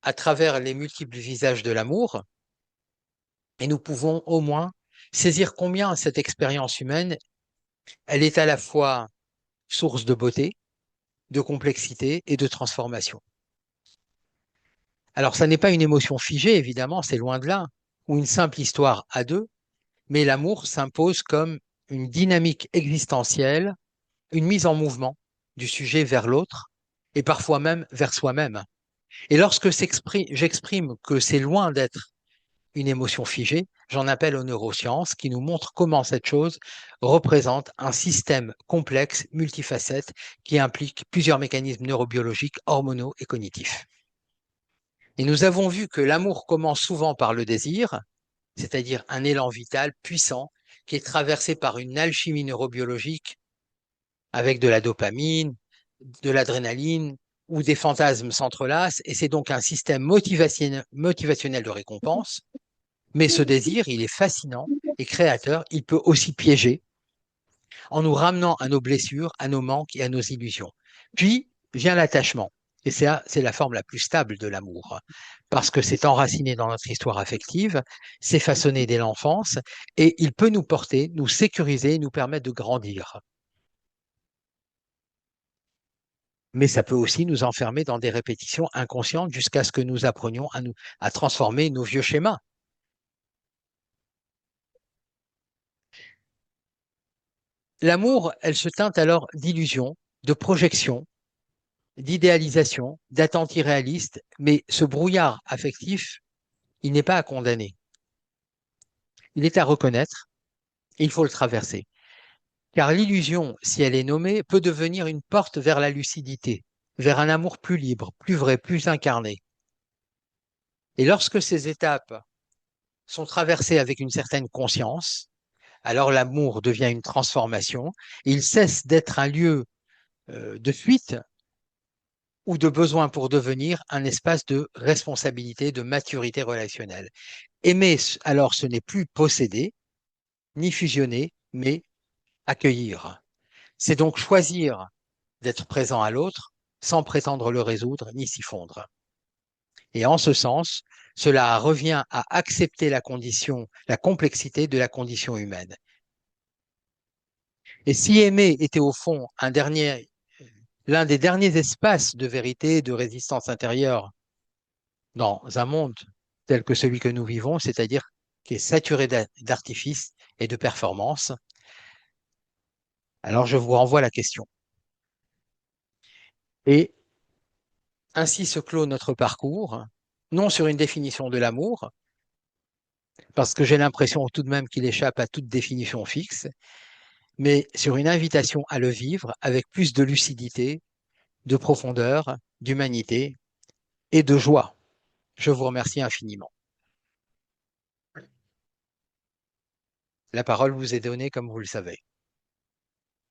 A: à travers les multiples visages de l'amour et nous pouvons au moins saisir combien cette expérience humaine, elle est à la fois source de beauté, de complexité et de transformation. Alors, ça n'est pas une émotion figée, évidemment, c'est loin de là, ou une simple histoire à deux, mais l'amour s'impose comme une dynamique existentielle, une mise en mouvement du sujet vers l'autre, et parfois même vers soi-même. Et lorsque j'exprime que c'est loin d'être une émotion figée, j'en appelle aux neurosciences qui nous montrent comment cette chose représente un système complexe, multifacette, qui implique plusieurs mécanismes neurobiologiques, hormonaux et cognitifs. Et nous avons vu que l'amour commence souvent par le désir, c'est-à-dire un élan vital puissant qui est traversé par une alchimie neurobiologique avec de la dopamine, de l'adrénaline ou des fantasmes s'entrelacent, et c'est donc un système motivationnel de récompense. Mais ce désir, il est fascinant et créateur, il peut aussi piéger en nous ramenant à nos blessures, à nos manques et à nos illusions. Puis vient l'attachement. Et c'est la forme la plus stable de l'amour, parce que c'est enraciné dans notre histoire affective, c'est façonné dès l'enfance, et il peut nous porter, nous sécuriser, nous permettre de grandir. Mais ça peut aussi nous enfermer dans des répétitions inconscientes jusqu'à ce que nous apprenions à transformer nos vieux schémas. L'amour, elle se teinte alors d'illusions, de projections, d'idéalisation, d'attentes irréalistes, mais ce brouillard affectif, il n'est pas à condamner. Il est à reconnaître et il faut le traverser. Car l'illusion, si elle est nommée, peut devenir une porte vers la lucidité, vers un amour plus libre, plus vrai, plus incarné. Et lorsque ces étapes sont traversées avec une certaine conscience, alors l'amour devient une transformation et il cesse d'être un lieu de fuite ou de besoin pour devenir un espace de responsabilité, de maturité relationnelle. Aimer, alors, ce n'est plus posséder, ni fusionner, mais accueillir. C'est donc choisir d'être présent à l'autre sans prétendre le résoudre ni s'y fondre. Et en ce sens, cela revient à accepter la condition, la complexité de la condition humaine. Et si aimer était au fond l'un des derniers espaces de vérité, de résistance intérieure dans un monde tel que celui que nous vivons, c'est-à-dire qui est saturé d'artifices et de performances, alors je vous renvoie à la question. Et ainsi se clôt notre parcours, non sur une définition de l'amour, parce que j'ai l'impression tout de même qu'il échappe à toute définition fixe, mais sur une invitation à le vivre avec plus de lucidité, de profondeur, d'humanité et de joie. Je vous remercie infiniment. La parole vous est donnée comme vous le savez.